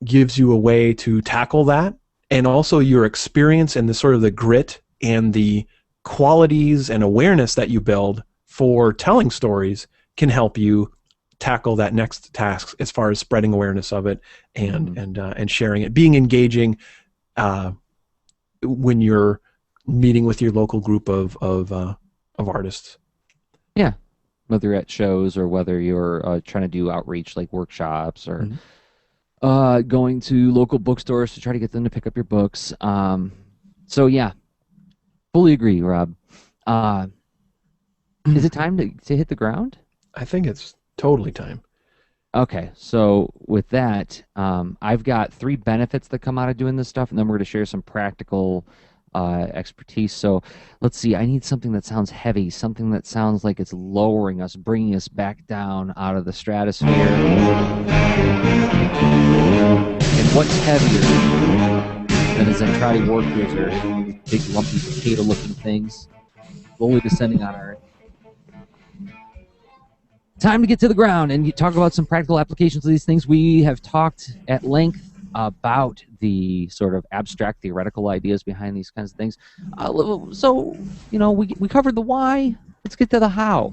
gives you a way to tackle that, and also your experience and the sort of the grit and the qualities and awareness that you build for telling stories can help you tackle that next task as far as spreading awareness of it and sharing it, being engaging when you're meeting with your local group of artists. Yeah, whether you're at shows or whether you're trying to do outreach like workshops or going to local bookstores to try to get them to pick up your books. So yeah, fully agree, Rob. Is it time to hit the ground? I think it's totally time. Okay, so with that, I've got 3 benefits that come out of doing this stuff, and then we're going to share some practical expertise. So let's see, I need something that sounds heavy, something that sounds like it's lowering us, bringing us back down out of the stratosphere. And what's heavier than a Zentradi war cruiser, big lumpy potato-looking things, slowly descending on Earth? Time to get to the ground and you talk about some practical applications of these things. We have talked at length about the sort of abstract theoretical ideas behind these kinds of things. So, we covered the why. Let's get to the how.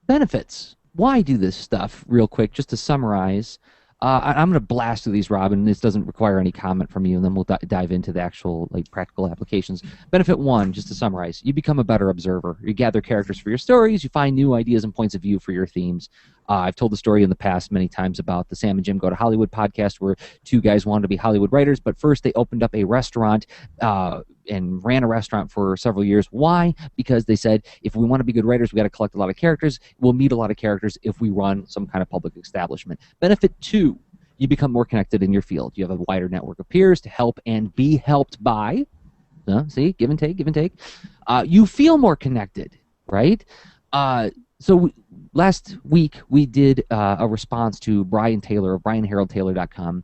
Benefits. Why do this stuff real quick, just to summarize. I'm going to blast through these, Rob, and this doesn't require any comment from you, and then we'll dive into the actual practical applications. Benefit 1, just to summarize, you become a better observer. You gather characters for your stories. You find new ideas and points of view for your themes. I've told the story in the past many times about the Sam and Jim Go to Hollywood podcast, where 2 guys wanted to be Hollywood writers, but first they opened up a restaurant and ran a restaurant for several years. Why? Because they said, if we want to be good writers, we got to collect a lot of characters. We'll meet a lot of characters if we run some kind of public establishment. Benefit 2, you become more connected in your field. You have a wider network of peers to help and be helped by. See, give and take, give and take. You feel more connected, right? So last week we did a response to Brian Taylor of BrianHaroldTaylor.com.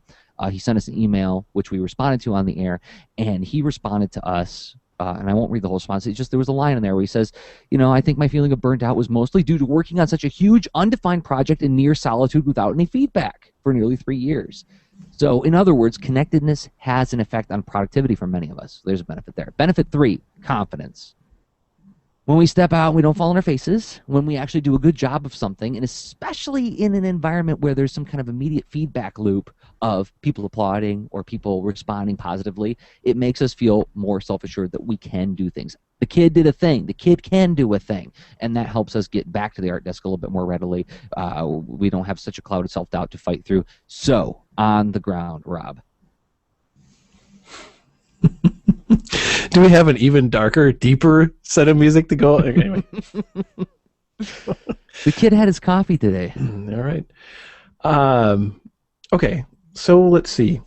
He sent us an email, which we responded to on the air, and he responded to us, and I won't read the whole response. It's just there was a line in there where he says, I think my feeling of burnt out was mostly due to working on such a huge, undefined project in near solitude without any feedback for nearly 3 years. So, in other words, connectedness has an effect on productivity for many of us. There's a benefit there. Benefit 3, confidence. when we step out, we don't fall on our faces, when we actually do a good job of something, and especially in an environment where there's some kind of immediate feedback loop of people applauding or people responding positively, it makes us feel more self-assured that we can do things. The kid did a thing. The kid can do a thing. And that helps us get back to the art desk a little bit more readily. We don't have such a cloud of self-doubt to fight through. So, on the ground, Rob. Do we have an even darker, deeper set of music to go? Anyway. The kid had his coffee today. All right. Okay, so let's see.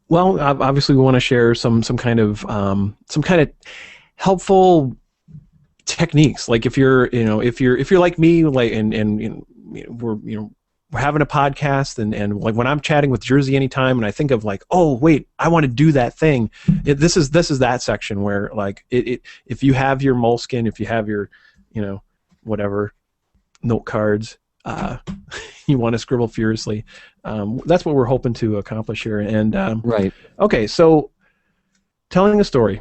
Well, obviously, we want to share some kind of helpful techniques. Like if you're like me, like and we're having a podcast, and like when I'm chatting with Jersey anytime, and I think of like, oh wait, I want to do that thing. This is that section where like if you have your Moleskine, if you have your whatever note cards, you want to scribble furiously. That's what we're hoping to accomplish here. And right. Okay, so telling a story.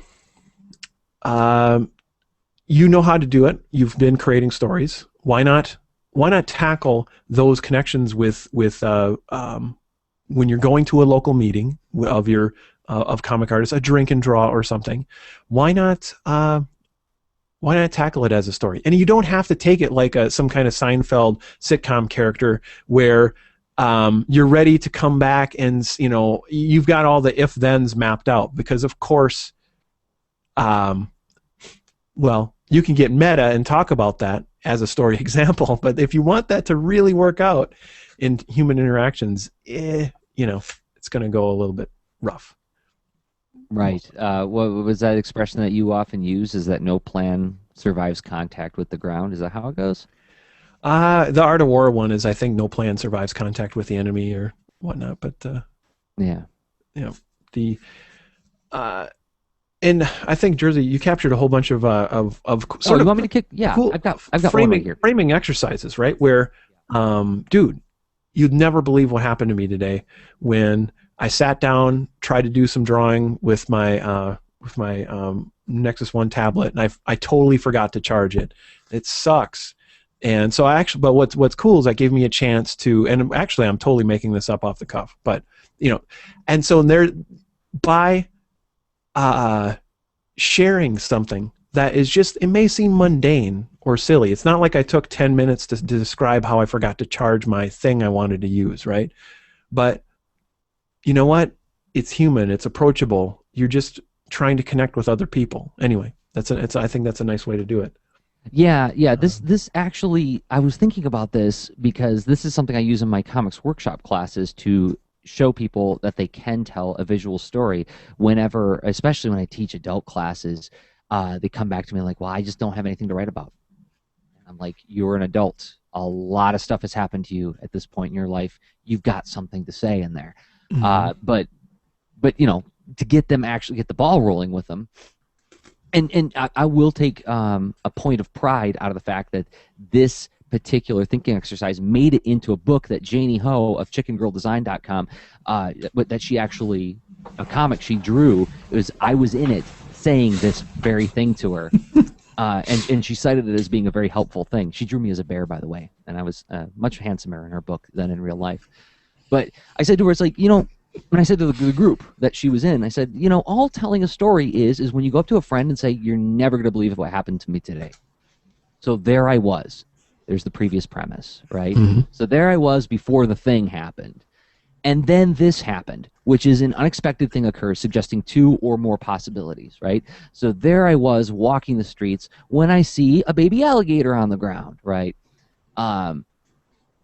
You know how to do it. You've been creating stories. Why not tackle those connections with when you're going to a local meeting of comic artists, a drink and draw or something? Why not tackle it as a story? And you don't have to take it like some kind of Seinfeld sitcom character where you're ready to come back and you've got all the if-thens mapped out, because of course, well, you can get meta and talk about that as a story example, but if you want that to really work out in human interactions, it's going to go a little bit rough. Right. What was that expression that you often use? Is that no plan survives contact with the ground? Is that how it goes? The Art of War one is, I think, no plan survives contact with the enemy or whatnot. But yeah, and I think, Jersey, you captured a whole bunch of sort you of want me to kick? Yeah, cool I've got framing, one right here. Framing exercises, right? Where, dude, you'd never believe what happened to me today when I sat down, tried to do some drawing with my Nexus One tablet, and I totally forgot to charge it. It sucks. And so but what's cool is that gave me a chance to, and actually I'm totally making this up off the cuff, but and so by sharing something that is just, it may seem mundane or silly. It's not like I took 10 minutes to describe how I forgot to charge my thing I wanted to use, right? But you know what? It's human. It's approachable. You're just trying to connect with other people. Anyway, I think that's a nice way to do it. Yeah. This actually, I was thinking about this because this is something I use in my comics workshop classes to show people that they can tell a visual story whenever, especially when I teach adult classes, they come back to me like, well, I just don't have anything to write about. I'm like, you're an adult. A lot of stuff has happened to you at this point in your life. You've got something to say in there. Mm-hmm. But to get them actually get the ball rolling with them. And I will take a point of pride out of the fact that this particular thinking exercise made it into a book that Janie Ho of chickengirldesign.com, that she actually, a comic she drew, I was in it saying this very thing to her. And she cited it as being a very helpful thing. She drew me as a bear, by the way, and I was much handsomer in her book than in real life. But I said to her, it's like, when I said to the group that she was in, I said, all telling a story is when you go up to a friend and say, you're never going to believe what happened to me today. So there I was. There's the previous premise, right? Mm-hmm. So there I was before the thing happened. And then this happened, which is an unexpected thing occurs, suggesting two or more possibilities, right? So there I was walking the streets when I see a baby alligator on the ground, right? And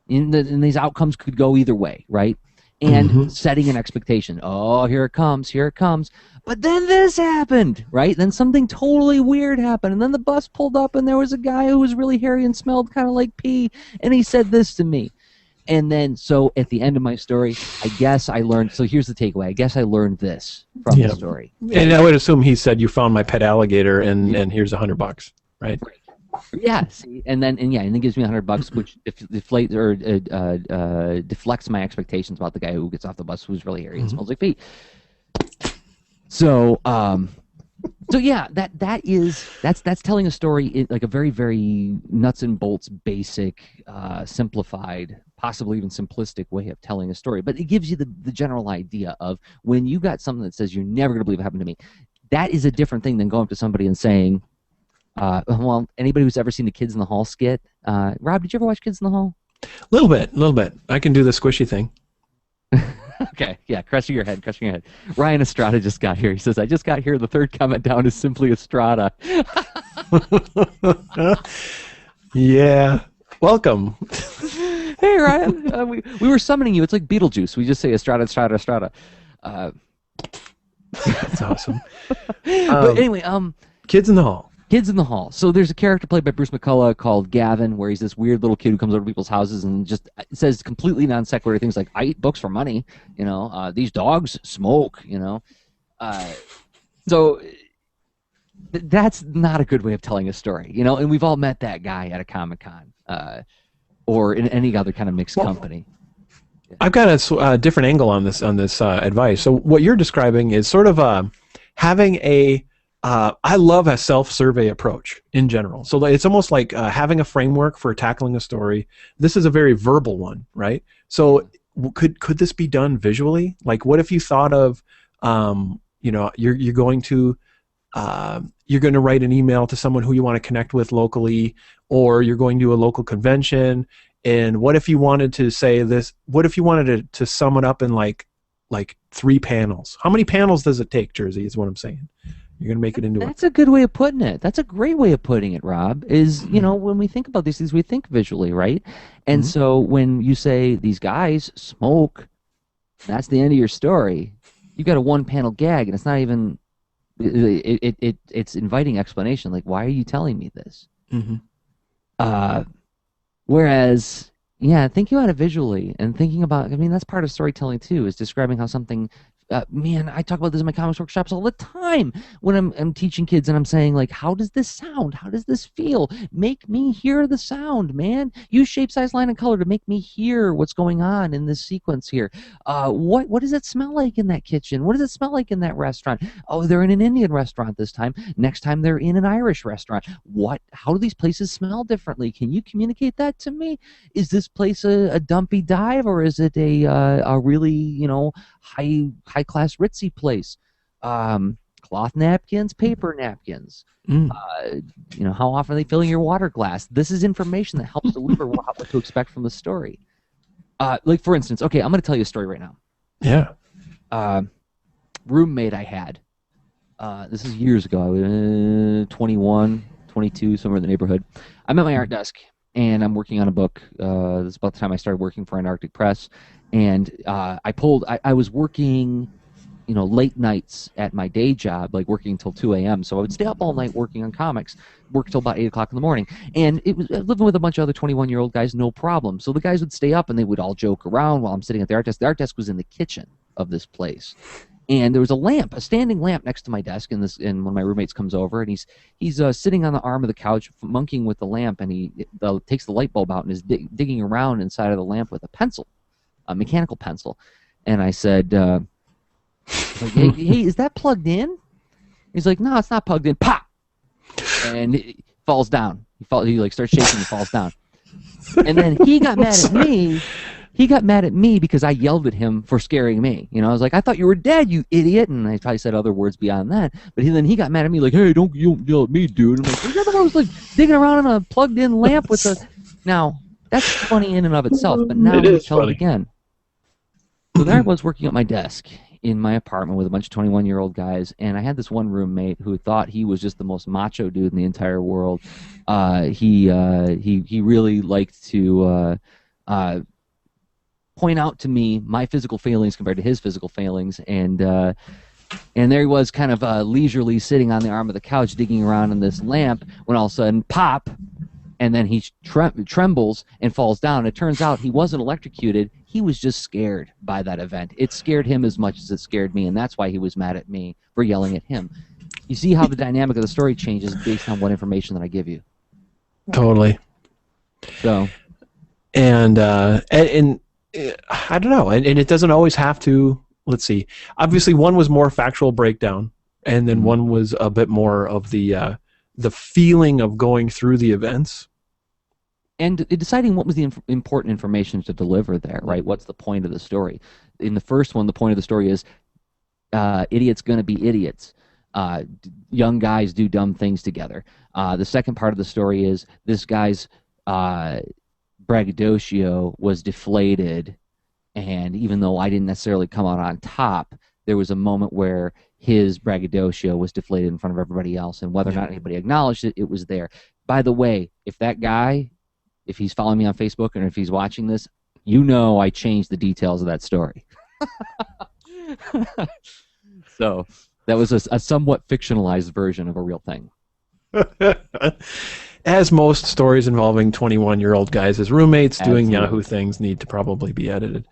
these outcomes could go either way, right? And mm-hmm. setting an expectation. Oh, here it comes, here it comes. But then this happened, right? Then something totally weird happened. And then the bus pulled up and there was a guy who was really hairy and smelled kind of like pee. And he said this to me. And then, so at the end of my story, I guess I learned, so here's the takeaway. I guess I learned this from the story. And I would assume he said, you found my pet alligator and here's $100, right? Yeah, see, and then gives me $100, which deflates or deflects my expectations about the guy who gets off the bus who's really hairy and smells like feet. So, So yeah, that's telling a story in like a very very nuts and bolts, basic, simplified, possibly even simplistic way of telling a story. But it gives you the general idea of when you got something that says you're never going to believe it happened to me. That is a different thing than going up to somebody and saying, well, anybody who's ever seen the Kids in the Hall skit, Rob, did you ever watch Kids in the Hall? A little bit. I can do the squishy thing. Okay, yeah, crushing your head. Ryan Estrada just got here. He says, I just got here. The third comment down is simply Estrada. Yeah. Welcome. Hey, Ryan. We were summoning you. It's like Beetlejuice. We just say Estrada. That's awesome. But anyway, Kids in the Hall. Kids in the Hall. So there's a character played by Bruce McCullough called Gavin, where he's this weird little kid who comes over to people's houses and just says completely non sequitur things like, I eat books for money, these dogs smoke, So that's not a good way of telling a story, and we've all met that guy at a Comic-Con or in any other kind of mixed company. I've got a different angle on this advice. So what you're describing is sort of having a I love a self-survey approach in general. So it's almost like having a framework for tackling a story. This is a very verbal one, right? So could this be done visually? Like, what if you thought of, you're going to write an email to someone who you want to connect with locally, or you're going to a local convention, and what if you wanted to say this? What if you wanted to sum it up in like 3 panels? How many panels does it take, Jersey? Is what I'm saying. You're going to make it into That's a good way of putting it. That's a great way of putting it, Rob, is, when we think about these things, we think visually, right? And so when you say these guys smoke, that's the end of your story. You got a 1-panel gag, and it's not even, it's inviting explanation. Like, why are you telling me this? Whereas, thinking about it visually and thinking about, that's part of storytelling too, is describing how something, man, I talk about this in my comics workshops all the time when I'm teaching kids, and I'm saying, like, how does this sound? How does this feel? Make me hear the sound, man. Use shape, size, line, and color to make me hear what's going on in this sequence here. What does it smell like in that kitchen? What does it smell like in that restaurant? Oh, they're in an Indian restaurant this time. Next time they're in an Irish restaurant. How do these places smell differently? Can you communicate that to me? Is this place a dumpy dive, or is it a really, high class ritzy place? Cloth napkins, paper napkins. How often are they filling your water glass? This is information that helps deliver what to expect from the story. Like, for instance, okay, I'm going to tell you a story right now. Yeah. Roommate I had. This is years ago. I was 21, 22, somewhere in the neighborhood. I'm at my art desk, and I'm working on a book. This is about the time I started working for Antarctic Press. And I was working, late nights at my day job, like working until 2 a.m. So I would stay up all night working on comics, work till about 8 o'clock in the morning. And living with a bunch of other 21-year-old guys, no problem. So the guys would stay up and they would all joke around while I'm sitting at the art desk. The art desk was in the kitchen of this place. And there was a standing lamp next to my desk, and one of my roommates comes over, and he's sitting on the arm of the couch, monkeying with the lamp, and he takes the light bulb out and is digging around inside of the lamp with a pencil. A mechanical pencil. And I said, hey, is that plugged in? He's like, no, it's not plugged in. Pop! And he falls down. He starts shaking and falls down. And then he got mad at me. He got mad at me because I yelled at him for scaring me. I was like, I thought you were dead, you idiot. And I probably said other words beyond that. But then he got mad at me like, hey, don't yell at me, dude. I'm like, you're the one who's like digging around in a plugged in lamp with a... Now, that's funny in and of itself, but now I'm going to tell it again. So there I was working at my desk in my apartment with a bunch of 21-year-old guys, and I had this one roommate who thought he was just the most macho dude in the entire world. He really liked to point out to me my physical failings compared to his physical failings, and there he was, kind of leisurely sitting on the arm of the couch, digging around in this lamp, when all of a sudden, pop! And then he trembles and falls down. It turns out he wasn't electrocuted. He was just scared by that event. It scared him as much as it scared me, and that's why he was mad at me for yelling at him. You see how the dynamic of the story changes based on what information that I give you. Totally. So, and I don't know, and it doesn't always have to. Let's see. Obviously, one was more factual breakdown, and then one was a bit more of the feeling of going through the events. And deciding what was the important information to deliver there, right? What's the point of the story? In the first one, the point of the story is idiots gonna be idiots. Young guys do dumb things together. The second part of the story is this guy's braggadocio was deflated, and even though I didn't necessarily come out on top, there was a moment where his braggadocio was deflated in front of everybody else, and whether or not anybody acknowledged it, it was there. By the way, if that guy, if he's following me on Facebook and if he's watching this, you know I changed the details of that story. So that was a somewhat fictionalized version of a real thing. As most stories involving 21-year-old guys as roommates doing Yahoo things need to probably be edited.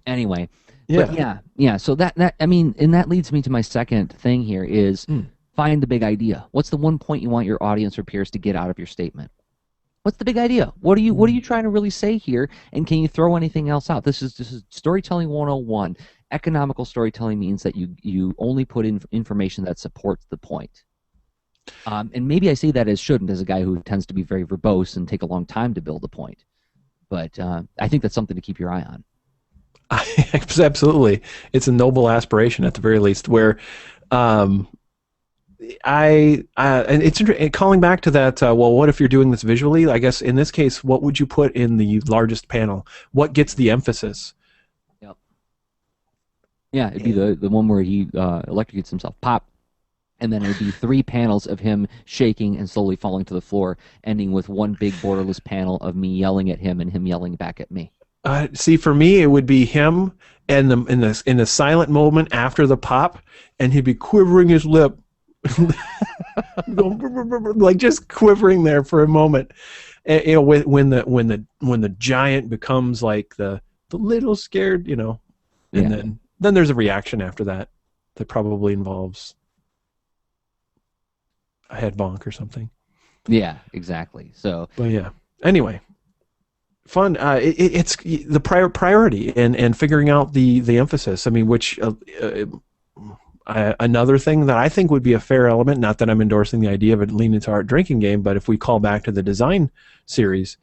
Anyway, yeah. So that I mean, and that leads me to my second thing here is find the big idea. What's the one point you want your audience or peers to get out of your statement? What's the big idea? What are you trying to really say here? And can you throw anything else out? This is storytelling 101. Economical storytelling means that you only put in information that supports the point. And maybe I say that as shouldn't, as a guy who tends to be very verbose and take a long time to build a point. But I think that's something to keep your eye on. Absolutely. It's a noble aspiration at the very least, where and it's interesting, calling back to that, well, what if you're doing this visually? I guess in this case, what would you put in the largest panel? What gets the emphasis? Yep. Yeah, it'd be the one where he electrocutes himself. Pop. And then it would be 3 panels of him shaking and slowly falling to the floor, ending with one big borderless panel of me yelling at him and him yelling back at me. See, for me, it would be him and in the silent moment after the pop, and he'd be quivering his lip, like just quivering there for a moment. And, you know, when the giant becomes like the little scared, you know, and then there's a reaction after that probably involves a head bonk or something. Yeah, exactly. So, but yeah. Anyway, fun. It's the priority and figuring out the emphasis. I mean, which another thing that I think would be a fair element. Not that I'm endorsing the idea of a lean into art drinking game, but if we call back to the design series,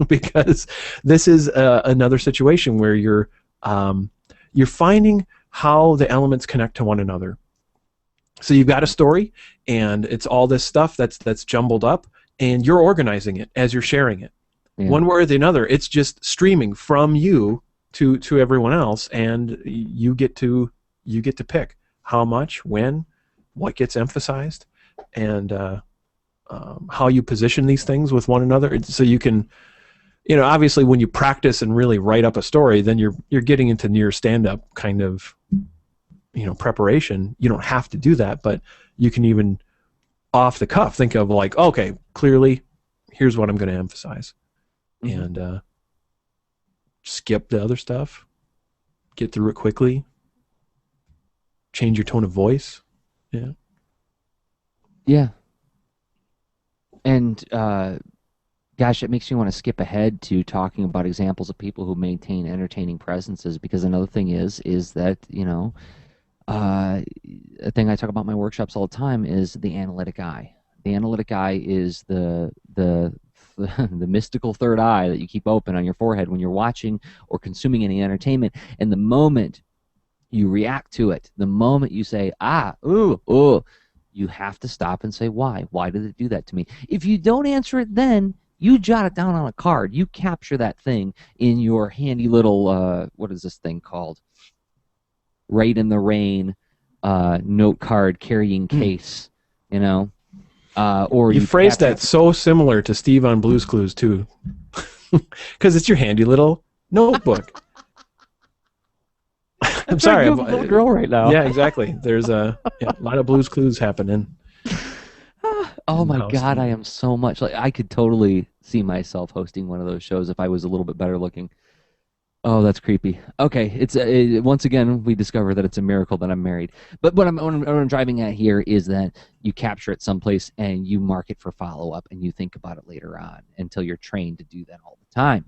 because this is another situation where you're finding how the elements connect to one another. So you've got a story, and it's all this stuff that's jumbled up, and you're organizing it as you're sharing it. Yeah. One way or the other, it's just streaming from you to everyone else, and you get to pick how much, when, what gets emphasized, and how you position these things with one another. So you can, you know, obviously when you practice and really write up a story, then you're getting into near stand-up kind of, you know, preparation. You don't have to do that, but you can even off the cuff think of like, okay, clearly here's what I'm going to emphasize, and skip the other stuff, get through it quickly, change your tone of voice. Yeah. And gosh, it makes me want to skip ahead to talking about examples of people who maintain entertaining presences, because another thing is that, you know, a thing I talk about in my workshops all the time is the analytic eye. The analytic eye is the mystical third eye that you keep open on your forehead when you're watching or consuming any entertainment. And the moment you react to it, the moment you say, ooh, you have to stop and say, why? Why did it do that to me? If you don't answer it then, you jot it down on a card. You capture that thing in your handy little, what is this thing called? Right in the Rain note card carrying case, you know? Or you phrased that so similar to Steve on Blue's Clues, too. Because it's your handy little notebook. I'm sorry. I'm a little girl right now. Yeah, exactly. There's a lot of Blue's Clues happening. Oh my God, I am so much like, I could totally see myself hosting one of those shows if I was a little bit better looking. Oh, that's creepy. Okay, it's once again we discover that it's a miracle that I'm married. But what I'm driving at here is that you capture it someplace and you mark it for follow up, and you think about it later on until you're trained to do that all the time.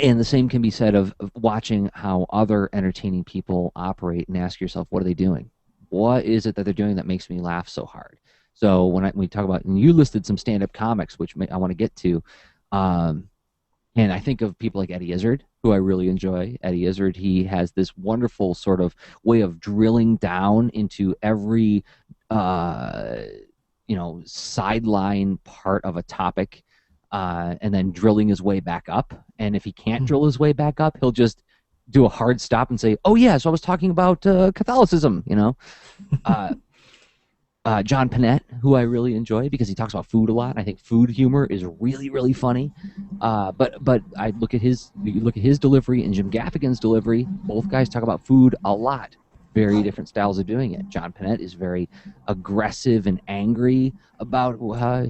And the same can be said of watching how other entertaining people operate and ask yourself, what are they doing? What is it that they're doing that makes me laugh so hard? So when we talk about, and you listed some stand-up comics, which I want to get to, um, and I think of people like Eddie Izzard, who I really enjoy. Eddie Izzard, he has this wonderful sort of way of drilling down into every, uh, sideline part of a topic, and then drilling his way back up. And if he can't drill his way back up, he'll just do a hard stop and say, "Oh yeah, so I was talking about Catholicism," Uh, John Panette, who I really enjoy because he talks about food a lot. I think food humor is really, really funny. But I look at you look at his delivery and Jim Gaffigan's delivery. Both guys talk about food a lot. Very different styles of doing it. John Panette is very aggressive and angry about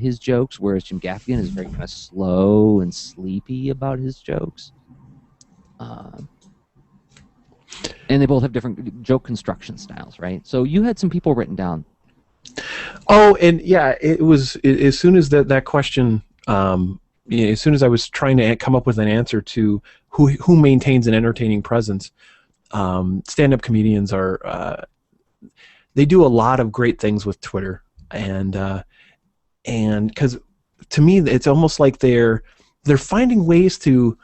his jokes, whereas Jim Gaffigan is very kind of slow and sleepy about his jokes. And they both have different joke construction styles, right? So you had some people written down. Oh, and yeah, it was as soon as that question, as soon as I was trying to come up with an answer to who maintains an entertaining presence, stand-up comedians are they do a lot of great things with Twitter, and because to me it's almost like they're finding ways to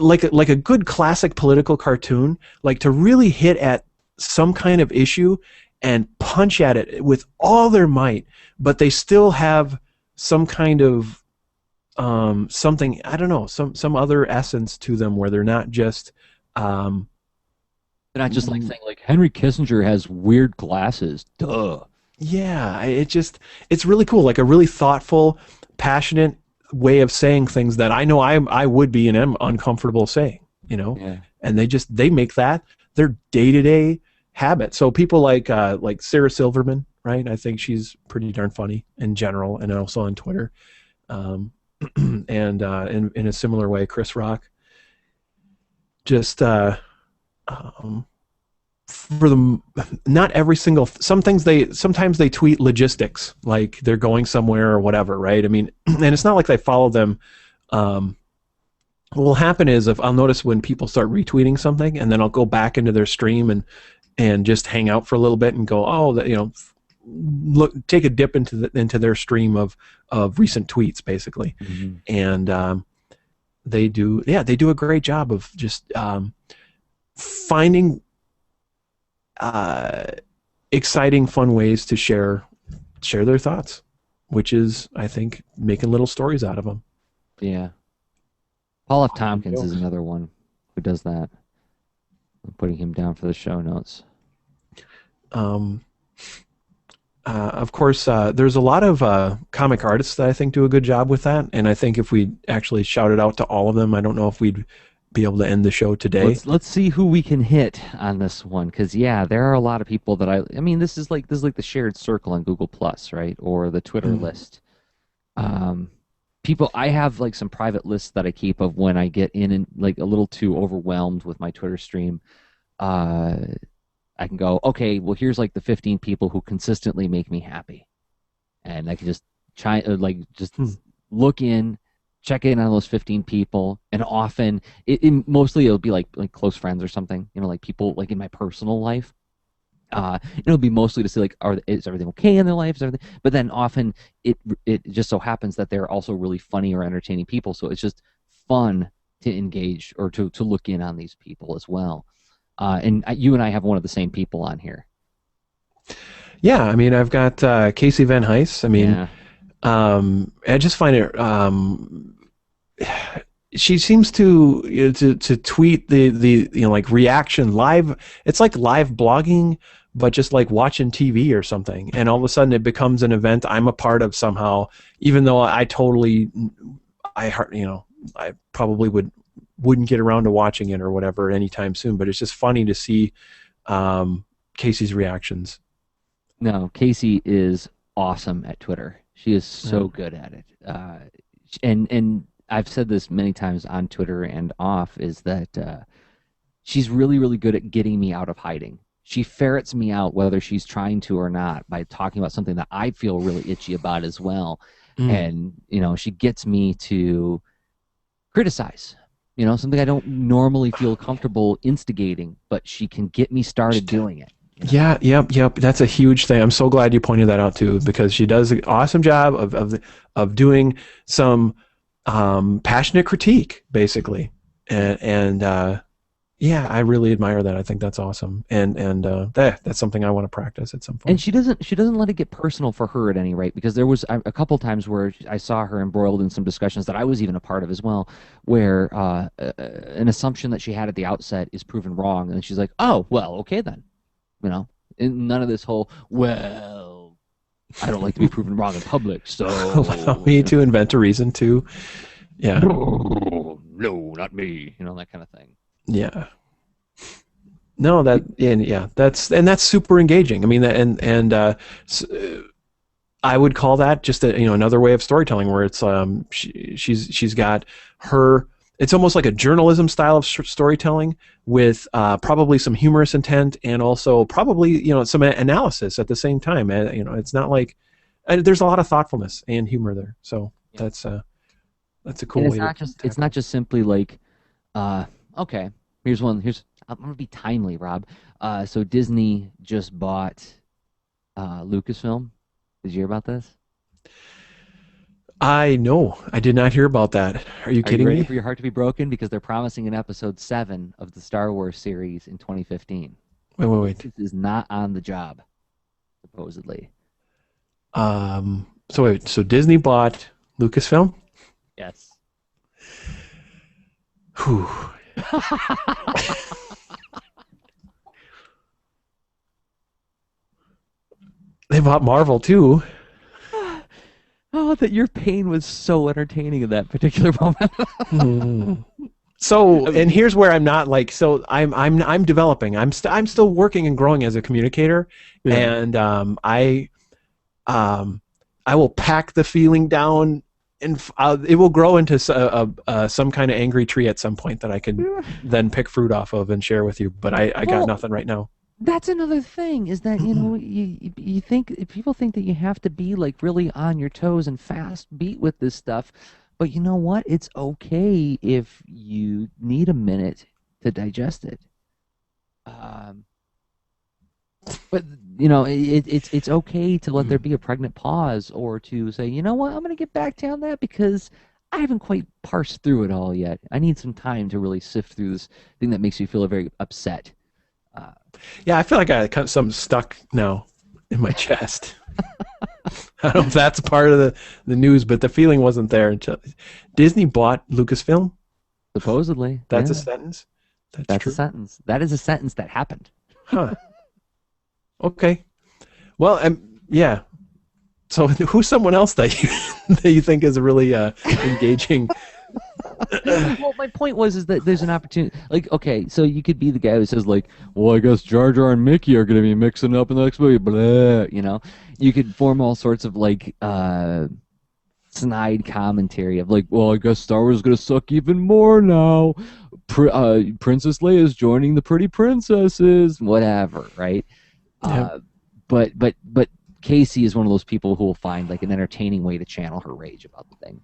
like a good classic political cartoon, like to really hit at some kind of issue and punch at it with all their might, but they still have some kind of something, I don't know, some other essence to them where they're not just they're not just like saying like Henry Kissinger has weird glasses. Duh. Yeah, it's really cool, like a really thoughtful, passionate way of saying things that I know I would be and am uncomfortable saying, Yeah. And they make that their day-to-day habit. So people like Sarah Silverman, right? I think she's pretty darn funny in general, and also on Twitter. And in a similar way, Chris Rock. Just for them, not every single. Sometimes they tweet logistics, like they're going somewhere or whatever, right? I mean, and it's not like they follow them. What will happen is if I'll notice when people start retweeting something, and then I'll go back into their stream and just hang out for a little bit and go, look, take a dip into their stream of recent tweets, basically. Mm-hmm. And they do a great job of just finding exciting, fun ways to share their thoughts, which is, I think, making little stories out of them. Yeah. Paul F. Tompkins is another one who does that. I'm putting him down for the show notes. Of course, there's a lot of comic artists that I think do a good job with that, and I think if we actually shouted out to all of them, I don't know if we'd be able to end the show today. Let's see who we can hit on this one, because yeah, there are a lot of people that I mean, this is like the shared circle on Google Plus, right, or the Twitter list. People, I have like some private lists that I keep of when I get in and like a little too overwhelmed with my Twitter stream. I can go, okay, well, here's like the 15 people who consistently make me happy, and I can just look in, check in on those 15 people, and often mostly it'll be like close friends or something, like people like in my personal life. It'll be mostly to say like, is everything okay in their life? Is everything? But then often it just so happens that they're also really funny or entertaining people, so it's just fun to engage or to look in on these people as well. And you and I have one of the same people on here. Yeah, I mean, I've got Casey Van Heis. I mean, I just find it. She seems to tweet the like reaction live. It's like live blogging, but just like watching TV or something. And all of a sudden, it becomes an event I'm a part of somehow. Even though I probably wouldn't get around to watching it or whatever anytime soon, but it's just funny to see Casey's reactions. No, Casey is awesome at Twitter. She is so good at it. And I've said this many times on Twitter and off, is that she's really, really good at getting me out of hiding. She ferrets me out whether she's trying to or not by talking about something that I feel really itchy about as well. And, she gets me to criticize. You know, something I don't normally feel comfortable instigating, but she can get me started doing it. You know? Yeah, yep. That's a huge thing. I'm so glad you pointed that out too, because she does an awesome job of doing some passionate critique, basically, and yeah, I really admire that. I think that's awesome, and that's something I want to practice at some point. And she doesn't let it get personal for her at any rate, because there was a couple times where I saw her embroiled in some discussions that I was even a part of as well, where an assumption that she had at the outset is proven wrong, and she's like, "Oh, well, okay then," you know, and none of this whole, "Well, I don't like to be proven wrong in public, so Allow me to invent a reason to, yeah, no, not me," you know, that kind of thing. yeah. No, that's super engaging. I mean, I would call that just another way of storytelling where it's she's got her. It's almost like a journalism style of storytelling with probably some humorous intent and also probably some analysis at the same time. It's not like there's a lot of thoughtfulness and humor there. So that's a cool And way. it's not just simply like, okay, here's one. I'm gonna be timely, Rob. So Disney just bought Lucasfilm. Did you hear about this? I know. I did not hear about that. Are you Are you kidding ready me? for your heart to be broken? Because they're promising an episode 7 of the Star Wars series in 2015. Wait. This is not on the job, supposedly. So wait. So Disney bought Lucasfilm? Yes. Whew. They bought Marvel too. Oh, that your pain was so entertaining in that particular moment. Hmm. So, and here's where I'm not like, so I'm developing. I'm still working and growing as a communicator, Yeah. and I will pack the feeling down, and it will grow into some kind of angry tree at some point that I can then pick fruit off of and share with you. But I Well, got nothing right now. that's another thing, is that you think people think that you have to be like really on your toes and fast beat with this stuff, but you know what? It's okay if you need a minute to digest it. Um, but it's okay to let there be a pregnant pause, or to say, you know what, I'm gonna get back to on that because I haven't quite parsed through it all yet. I need some time to really sift through this thing that makes me feel very upset. Uh, Yeah, I feel like I got something stuck now in my chest. I don't know if that's part of the news, but the feeling wasn't there until Disney bought Lucasfilm. Supposedly, That's a yeah. sentence. That's True. a sentence. That is a sentence that happened. Huh. Okay. Well, yeah. So who's someone else that you that you think is really engaging? Well, my point is that there's an opportunity. Like, okay, so you could be the guy who says, like, well, I guess Jar Jar and Mickey are going to be mixing up in the next movie, blah, you know? You could form all sorts of, like, snide commentary of, like, well, I guess Star Wars is going to suck even more now. Princess Leia is joining the pretty princesses, whatever, right? Yeah. But Casey is one of those people who will find, like, an entertaining way to channel her rage about the thing.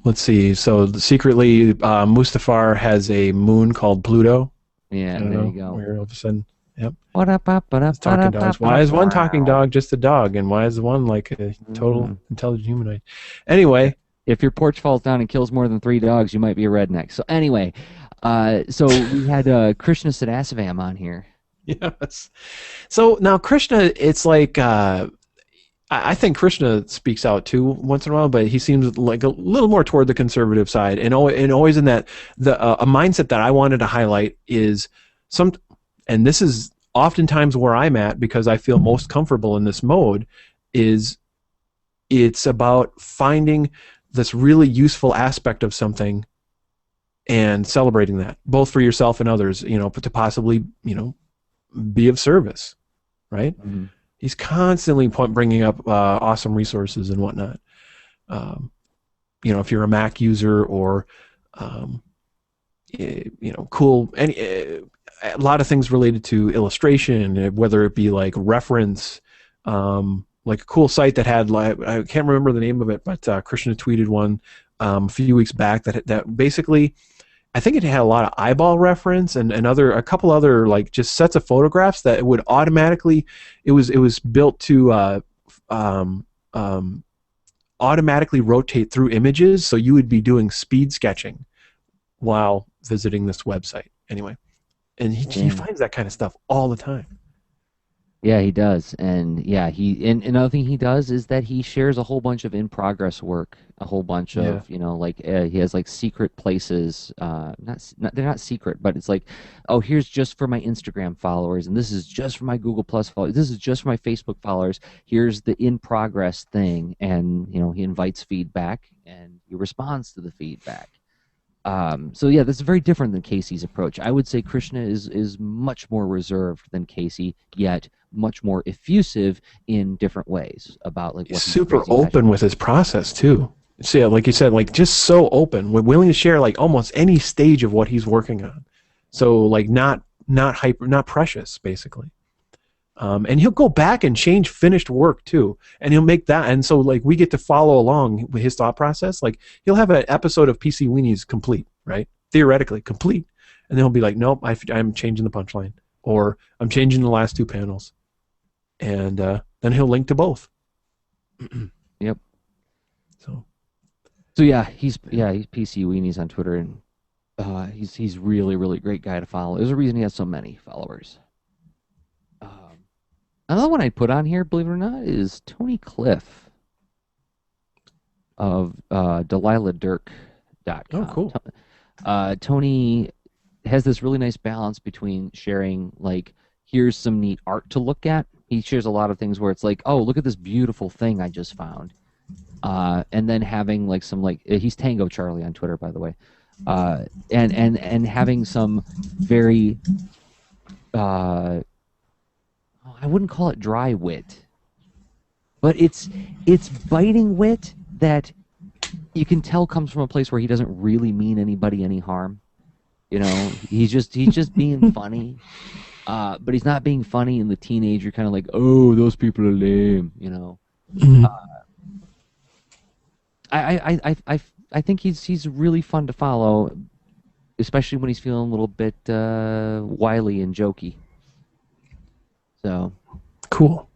Let's see. So secretly, Mustafar has a moon called Pluto. Yeah, I don't there know. you go. Where all of a sudden, yep. It's Talking dogs. Why is one talking dog just a dog, and why is one like a total intelligent humanoid? Anyway, if your porch falls down and kills more than 3 dogs, you might be a redneck. So anyway, so we had Krishna Sadasivam on here. yes. So now Krishna, it's like I think Krishna speaks out too once in a while, but he seems like a little more toward the conservative side, and always in that a mindset that I wanted to highlight is and this is oftentimes where I'm at because I feel most comfortable in this mode, is it's about finding this really useful aspect of something and celebrating that, both for yourself and others, but to possibly, be of service, right? Mm-hmm. He's constantly bringing up awesome resources and whatnot. If you're a Mac user or, cool, a lot of things related to illustration, whether it be like reference, like a cool site that had, like, I can't remember the name of it, but Krishna tweeted one a few weeks back that basically, I think it had a lot of eyeball reference and a couple other like just sets of photographs that would automatically, it was built to automatically rotate through images, so you would be doing speed sketching while visiting this website. Anyway, and he finds that kind of stuff all the time. Yeah, he does. And yeah, and another thing he does is that he shares a whole bunch of in progress work, a whole bunch of, like he has like secret places, they're not secret, but it's like, oh, here's just for my Instagram followers, and this is just for my Google Plus followers, this is just for my Facebook followers. Here's the in progress thing, and he invites feedback and he responds to the feedback. So yeah, this is very different than Casey's approach. I would say Krishna is much more reserved than Casey, yet much more effusive in different ways about like what he's super open with his process too. So yeah, like you said, like just so open, we're willing to share like almost any stage of what he's working on. So like not precious basically. And he'll go back and change finished work too, and he'll make that, and so like we get to follow along with his thought process. Like he'll have an episode of PC Weenies complete, right? Theoretically complete, and then he'll be like, nope, I'm changing the punchline, or I'm changing the last two panels, and then he'll link to both. Yep. So yeah, he's PC Weenies on Twitter, and he's really, really great guy to follow. There's a reason he has so many followers. Another one I put on here, believe it or not, is Tony Cliff of DelilahDirk.com. Oh, cool. Tony has this really nice balance between sharing, like, here's some neat art to look at. He shares a lot of things where it's like, oh, look at this beautiful thing I just found. And then having, like, some, like, he's Tango Charlie on Twitter, by the way. And having some very... I wouldn't call it dry wit, but it's biting wit that you can tell comes from a place where he doesn't really mean anybody any harm. He's just being funny, but he's not being funny in the teenager kind of like, oh, those people are lame. Mm-hmm. I think he's really fun to follow, especially when he's feeling a little bit wily and jokey. So cool.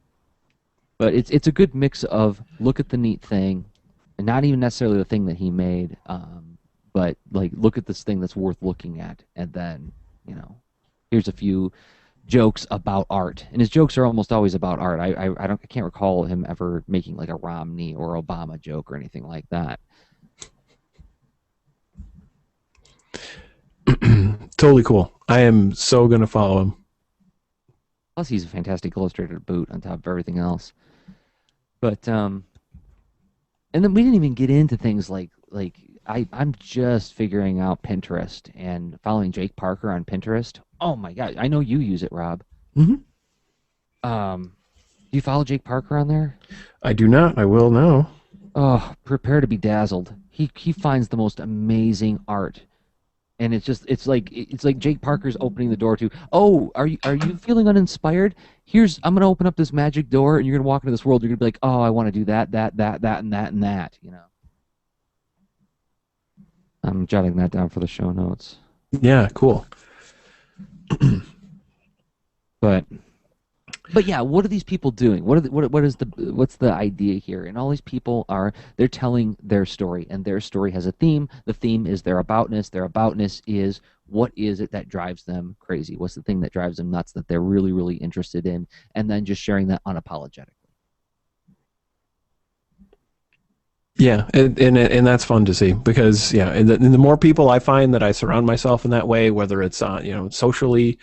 But it's a good mix of look at the neat thing, and not even necessarily the thing that he made, but like look at this thing that's worth looking at, and then here's a few jokes about art, and his jokes are almost always about art. I can't recall him ever making like a Romney or Obama joke or anything like that. Totally cool. I am so gonna follow him. Plus, he's a fantastic illustrator to boot on top of everything else. But and then we didn't even get into things like I'm just figuring out Pinterest and following Jake Parker on Pinterest. Oh my God, I know you use it, Rob. Mm-hmm. Do you follow Jake Parker on there? I do not. I will now. Oh, prepare to be dazzled. He finds the most amazing art. And it's like Jake Parker's opening the door to, oh, are you feeling uninspired? I'm gonna open up this magic door, and you're gonna walk into this world. You're gonna be like, oh, I want to do that, and that. I'm jotting that down for the show notes. Yeah, cool. But yeah, what are these people doing? What's the idea here? And all these people they're telling their story, and their story has a theme. The theme is their aboutness. Their aboutness is what is it that drives them crazy? What's the thing that drives them nuts that they're really, really interested in? And then just sharing that unapologetically. Yeah, and that's fun to see because and the more people I find that I surround myself in that way, whether it's socially.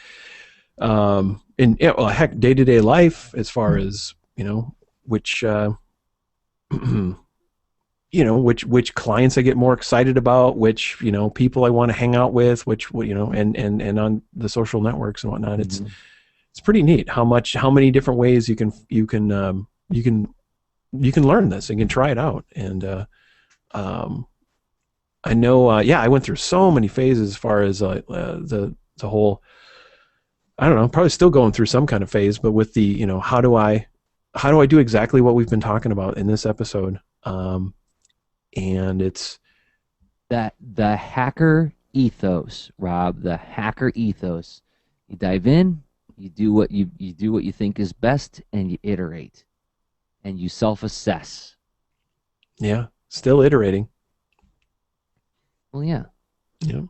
Heck, day-to-day life, as far as which which clients I get more excited about, which people I want to hang out with, which and on the social networks and whatnot. Mm-hmm. It's pretty neat how many different ways you can learn this and can try it out. And I know I went through so many phases as far as the whole. I don't know, probably still going through some kind of phase, but with the, how do I do exactly what we've been talking about in this episode? And it's That the hacker ethos, Rob, the hacker ethos. You dive in, you do what you do what you think is best, and you iterate, and you self-assess. Yeah, still iterating. Well, yeah, Yeah.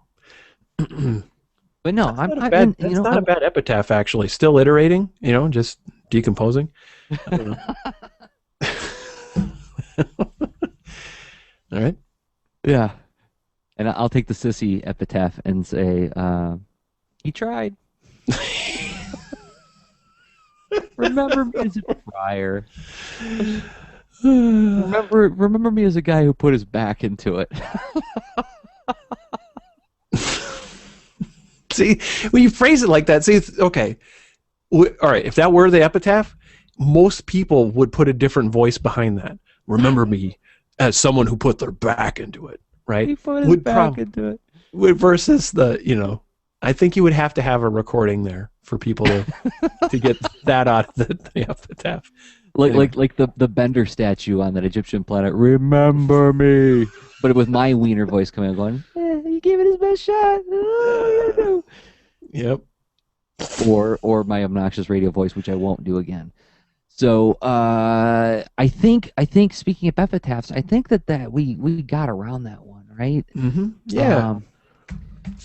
but no, That's not a I'm bad. in. That's not a bad epitaph, actually. Still iterating. Just decomposing. I don't know. All right. Yeah, and I'll take the sissy epitaph and say, he tried. Remember me as a friar. Remember me as a guy who put his back into it. See, when you phrase it like that, see, okay. All right, if that were the epitaph, most people would put a different voice behind that. Remember me as someone who put their back into it, right? He put his back into it. Versus I think you would have to have a recording there for people to get that out of the epitaph. Like the Bender statue on that Egyptian planet. Remember me, but with my wiener voice coming out, going, "He gave it his best shot." Oh, yeah, no. Yep. Or my obnoxious radio voice, which I won't do again. So I think speaking of epitaphs, I think that we got around that one, right? Mm-hmm. Yeah.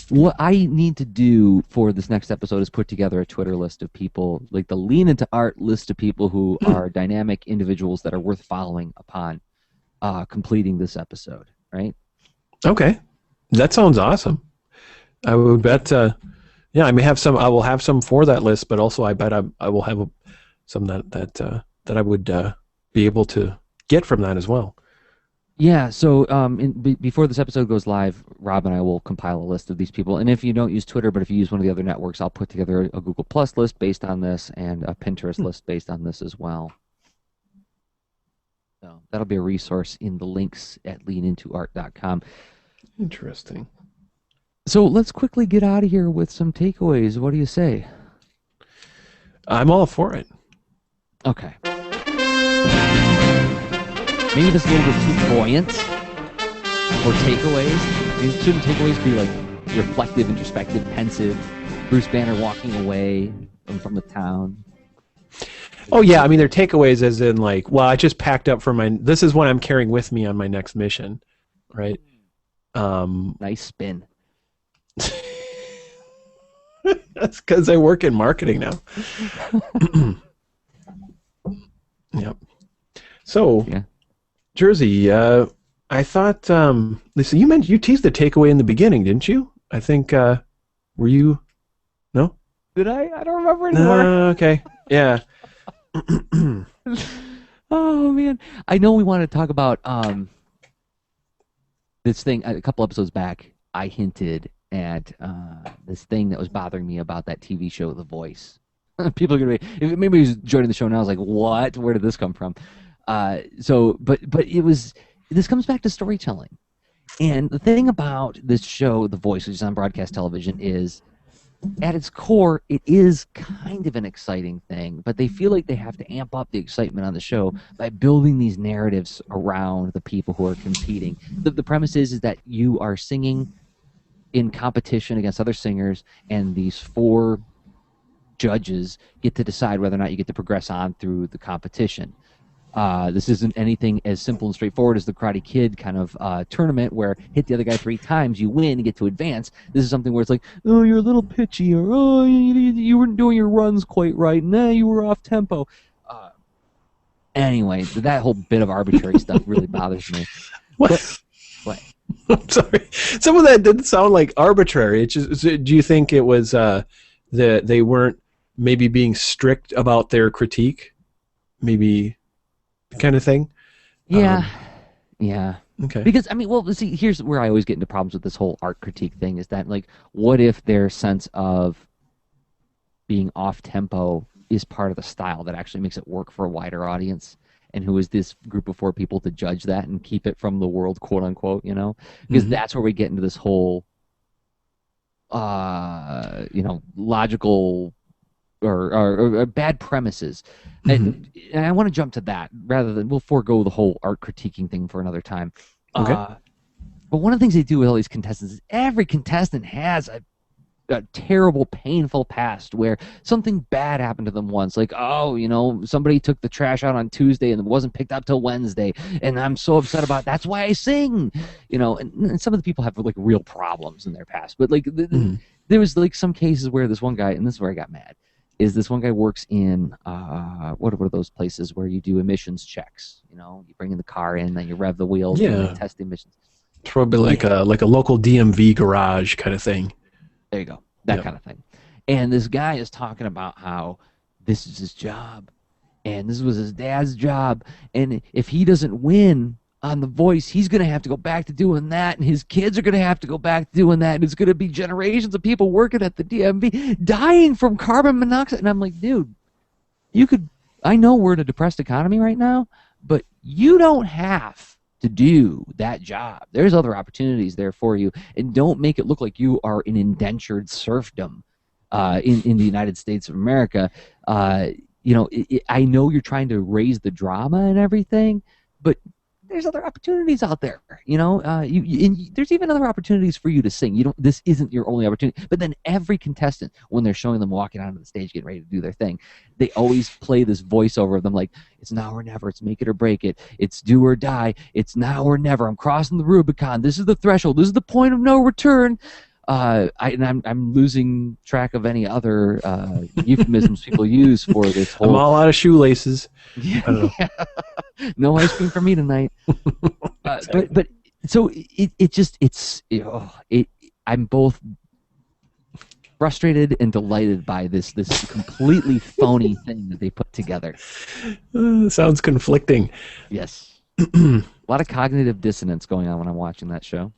What I need to do for this next episode is put together a Twitter list of people, like the Lean Into Art list of people who are dynamic individuals that are worth following upon completing this episode, right? Okay. That sounds awesome. I would bet, I may have some, I will have some for that list, but also I bet I will have some that I would be able to get from that as well. Yeah, so before this episode goes live, Rob and I will compile a list of these people. And if you don't use Twitter, but if you use one of the other networks, I'll put together a Google Plus list based on this and a Pinterest list based on this as well. So that'll be a resource in the links at leanintoart.com. Interesting. So let's quickly get out of here with some takeaways. What do you say? I'm all for it. Okay. Maybe this is a little bit too buoyant for takeaways. I mean, shouldn't takeaways be like reflective, introspective, pensive? Bruce Banner walking away from the town. Oh yeah, I mean they're takeaways as in like, well, I just packed up for this is what I'm carrying with me on my next mission, right? Nice spin. That's because I work in marketing now. Yep. So, yeah. Jersey, I thought, Lisa, you teased the takeaway in the beginning, didn't you? I think, were you? No? Did I? I don't remember anymore. Okay. Yeah. Oh man, I know we wanted to talk about this thing a couple episodes back. I hinted at this thing that was bothering me about that TV show, The Voice. People are gonna be maybe he's joining the show now. I was like, what? Where did this come from? But it was. This comes back to storytelling, and the thing about this show, The Voice, which is on broadcast television, is at its core, it is kind of an exciting thing, but they feel like they have to amp up the excitement on the show by building these narratives around the people who are competing. The premise is that you are singing in competition against other singers, and these 4 judges get to decide whether or not you get to progress on through the competition. This isn't anything as simple and straightforward as the Karate Kid kind of tournament where hit the other guy 3 times, you win, and get to advance. This is something where it's like, oh, you're a little pitchy, or oh, you weren't doing your runs quite right, nah, you were off tempo. Anyway, that whole bit of arbitrary stuff really bothers me. What? What? I'm sorry. Some of that didn't sound like arbitrary. It's just, do you think it was they weren't maybe being strict about their critique? Maybe kind of thing? Yeah. Yeah. Okay. Because, I mean, well, see, here's where I always get into problems with this whole art critique thing is that, like, what if their sense of being off-tempo is part of the style that actually makes it work for a wider audience? And who is this group of 4 people to judge that and keep it from the world, quote unquote, you know? Because that's where we get into this whole, logical or bad premises. And I want to jump to that rather than we'll forego the whole art critiquing thing for another time. Okay. But one of the things they do with all these contestants is every contestant has a terrible, painful past where something bad happened to them once. Like, oh, somebody took the trash out on Tuesday and it wasn't picked up till Wednesday, and I'm so upset about it. That's why I sing. And some of the people have like real problems in their past. But like, there was like some cases where this one guy, and this is where I got mad, is this one guy works in what are those places where you do emissions checks? You bring in the car in, then you rev the wheels, and they test the emissions. Probably like a local DMV garage kind of thing. There you go. That kind of thing. And this guy is talking about how this is his job, and this was his dad's job, and if he doesn't win on The Voice, he's going to have to go back to doing that, and his kids are going to have to go back to doing that, and it's going to be generations of people working at the DMV dying from carbon monoxide. And I'm like, dude, I know we're in a depressed economy right now, but you don't have to do that job. There's other opportunities there for you, and don't make it look like you are in indentured serfdom in the United States of America. I know you're trying to raise the drama and everything, but there's other opportunities out there. There's even other opportunities for you to sing. This isn't your only opportunity. But then every contestant, when they're showing them walking onto the stage, getting ready to do their thing, they always play this voiceover of them like, it's now or never, it's make it or break it, it's do or die, it's now or never, I'm crossing the Rubicon, this is the threshold, this is the point of no return. I'm losing track of any other euphemisms people use for this whole. I'm all out of shoelaces. Yeah, I don't know. No ice cream for me tonight. But so I'm both frustrated and delighted by this completely phony thing that they put together. Sounds conflicting. Yes, a lot of cognitive dissonance going on when I'm watching that show.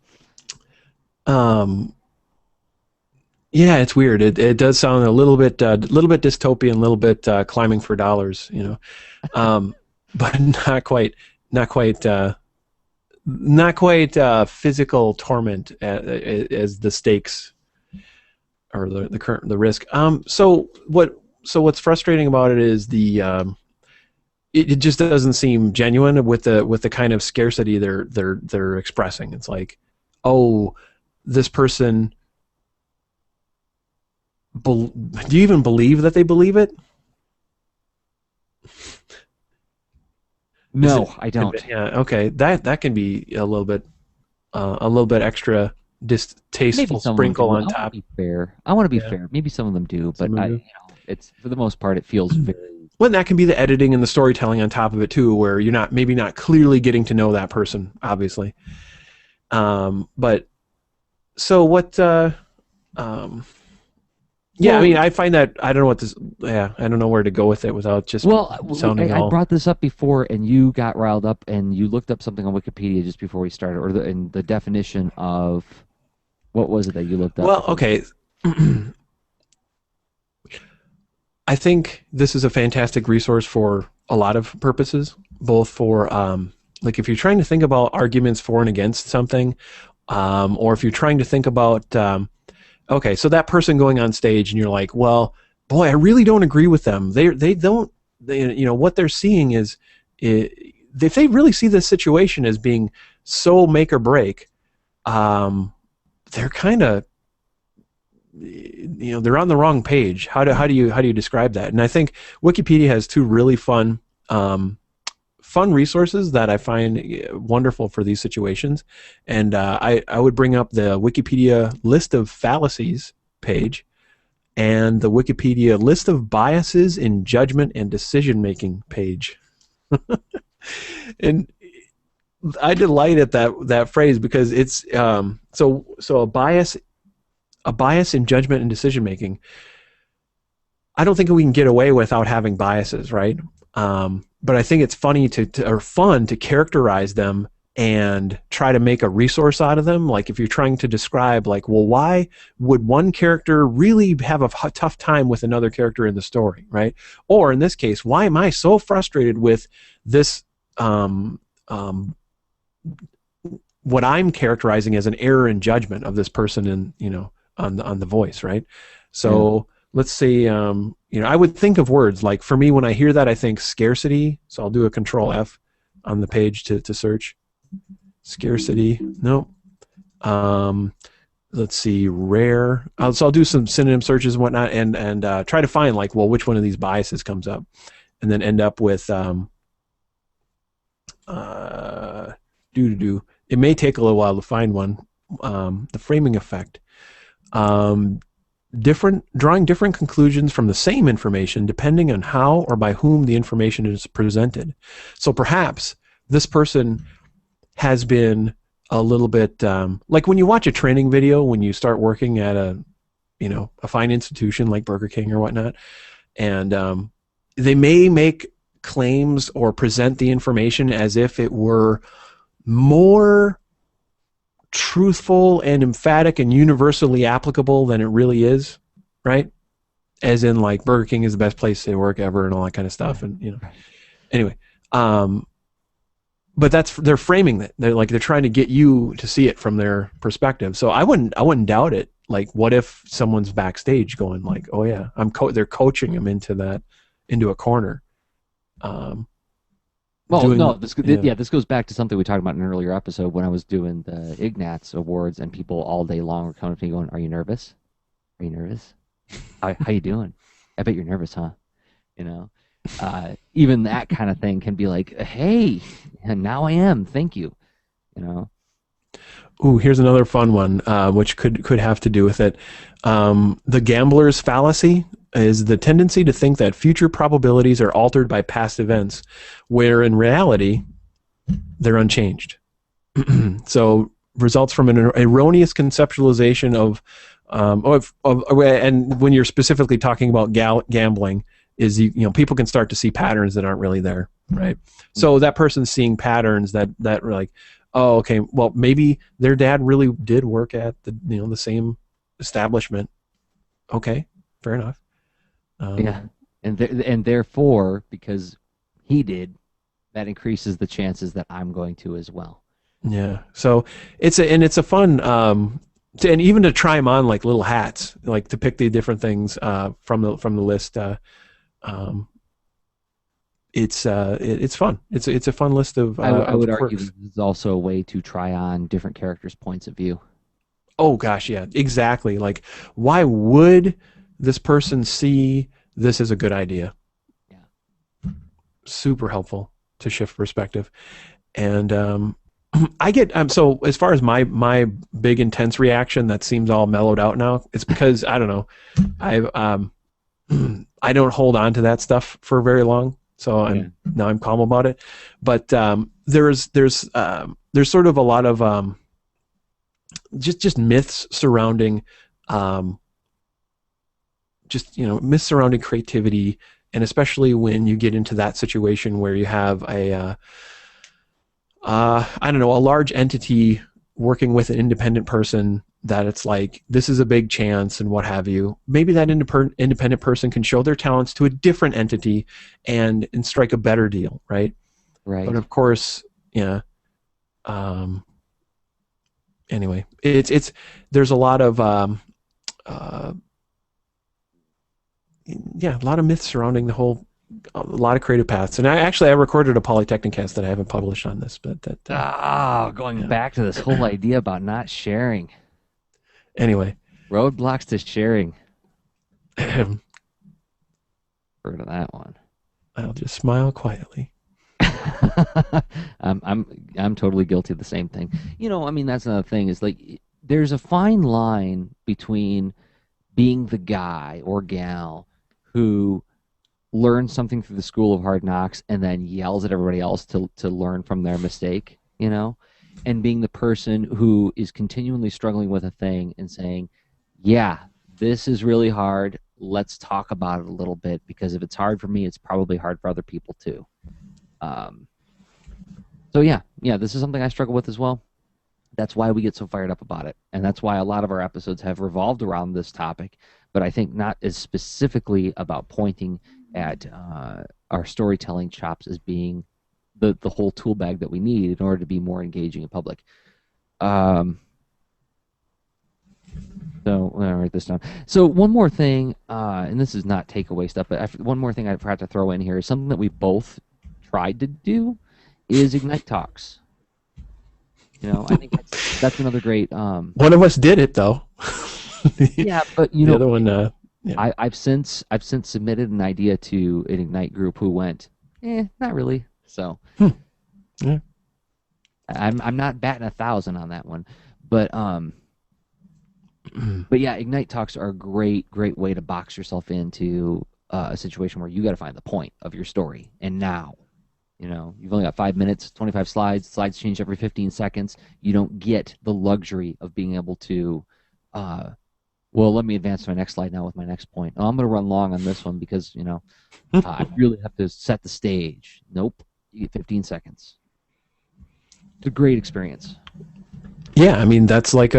Yeah, it's weird. It does sound a little bit dystopian, a little bit climbing for dollars, but not quite physical torment as the stakes or the risk. So what's frustrating about it is it just doesn't seem genuine with the kind of scarcity they're expressing. It's like, oh, this person. Do you even believe that they believe it? No, I don't. Yeah, okay. That can be a little bit extra distasteful sprinkle on top. I want to be fair. Maybe some of them do, but it's for the most part it feels very. Well, that can be the editing and the storytelling on top of it too, where you're maybe not clearly getting to know that person, obviously. But so what? Yeah, I mean, I find that I don't know what this. Yeah, I don't know where to go with it without just sounding. I brought this up before, and you got riled up, and you looked up something on Wikipedia just before we started, or the definition of what was it that you looked up? Well, okay. I think this is a fantastic resource for a lot of purposes, both for like if you're trying to think about arguments for and against something, or if you're trying to think about. Okay, so that person going on stage, and you're like, well, boy, I really don't agree with them. They don't, what they're seeing is, if they really see this situation as being so make or break, they're kind of, they're on the wrong page. How do you describe that? And I think Wikipedia has two really fun resources that I find wonderful for these situations. And I would bring up the Wikipedia list of fallacies page and the Wikipedia list of biases in judgment and decision-making page. And I delight at that phrase because it's so a bias in judgment and decision-making. I don't think we can get away without having biases, right? But I think it's funny or fun to characterize them and try to make a resource out of them. Like if you're trying to describe, like, well, why would one character really have a tough time with another character in the story, right? Or in this case, why am I so frustrated with this, what I'm characterizing as an error in judgment of this person in, on The Voice, right? So let's say, I would think of words like, for me, when I hear that, I think scarcity. So I'll do a Control F on the page to search. Scarcity. No. Um, let's see, rare. So I'll do some synonym searches and whatnot, and try to find like, well, which one of these biases comes up, and then end up with uh, do. It may take a little while to find one. The framing effect. Um, drawing different conclusions from the same information depending on how or by whom the information is presented. So perhaps this person has been a little bit like when you watch a training video when you start working at a fine institution like Burger King or whatnot, and they may make claims or present the information as if it were more truthful and emphatic and universally applicable than it really is, right? As in, like, Burger King is the best place to work ever and all that kind of stuff, and anyway, but they're framing it. They're trying to get you to see it from their perspective. So I wouldn't doubt it. Like, what if someone's backstage going like, "Oh yeah, they're coaching him into a corner." Well, no, this goes back to something we talked about in an earlier episode when I was doing the Ignatz Awards, and people all day long were coming up to me going, "Are you nervous? Are you nervous? How you doing? I bet you're nervous, huh?" You know, even that kind of thing can be like, "Hey, and now I am. Thank you." You know. Ooh, here's another fun one, which could have to do with it. The gambler's fallacy is the tendency to think that future probabilities are altered by past events, where in reality they're unchanged. So results from an erroneous conceptualization and when you're specifically talking about gambling, is people can start to see patterns that aren't really there, right? So that person's seeing patterns that are like, oh, okay, well, maybe their dad really did work at the same establishment. Okay, fair enough. Yeah, and therefore, because he did, that increases the chances that I'm going to as well. Yeah, so it's a fun and even to try them on like little hats, like to pick the different things from the list. It's fun. It's a fun list of. I would quirks. argue this is also a way to try on different characters' points of view. Oh gosh, yeah, exactly. Like, why would this person see this as a good idea? Yeah, super helpful to shift perspective. And I get so as far as my big intense reaction that seems all mellowed out now, it's because I don't know, I don't hold on to that stuff for very long, so I'm calm about it. But there's sort of a lot of just myths surrounding myths surrounding creativity, and especially when you get into that situation where you have a I don't know, a large entity working with an independent person, that it's like, this is a big chance and what have you. Maybe that independent person can show their talents to a different entity and strike a better deal, right? right. But of course, yeah. Anyway, it's there's a lot of a lot of myths surrounding a lot of creative paths. And I recorded a Polytechnicast that I haven't published on this, but going back to this whole idea about not sharing. Anyway, roadblocks to sharing. Heard of that one? I'll just smile quietly. I'm totally guilty of the same thing. I mean, that's another thing, is like, there's a fine line between being the guy or gal who learns something through the school of hard knocks and then yells at everybody else to learn from their mistake, and being the person who is continually struggling with a thing and saying, yeah, this is really hard. Let's talk about it a little bit, because if it's hard for me, it's probably hard for other people too. So yeah, this is something I struggle with as well. That's why we get so fired up about it, and that's why a lot of our episodes have revolved around this topic, but I think not as specifically about pointing at our storytelling chops as being the whole tool bag that we need in order to be more engaging in public. So I'll write this down. So one more thing, and this is not takeaway stuff, but one more thing I forgot to throw in here is something that we both tried to do, is Ignite Talks. I think that's another great. One of us did it though. Yeah, but The other one, yeah. I've since submitted an idea to an Ignite group who went, not really. So Hmm. Yeah. I'm not batting 1,000 on that one, but yeah, Ignite talks are a great way to box yourself into a situation where you got to find the point of your story, and now. You've only got 5 minutes, 25 slides. Slides change every 15 seconds. You don't get the luxury of being able to. Well, let me advance to my next slide now with my next point. Oh, I'm going to run long on this one because I really have to set the stage. Nope, you get 15 seconds. It's a great experience. Yeah, I mean that's like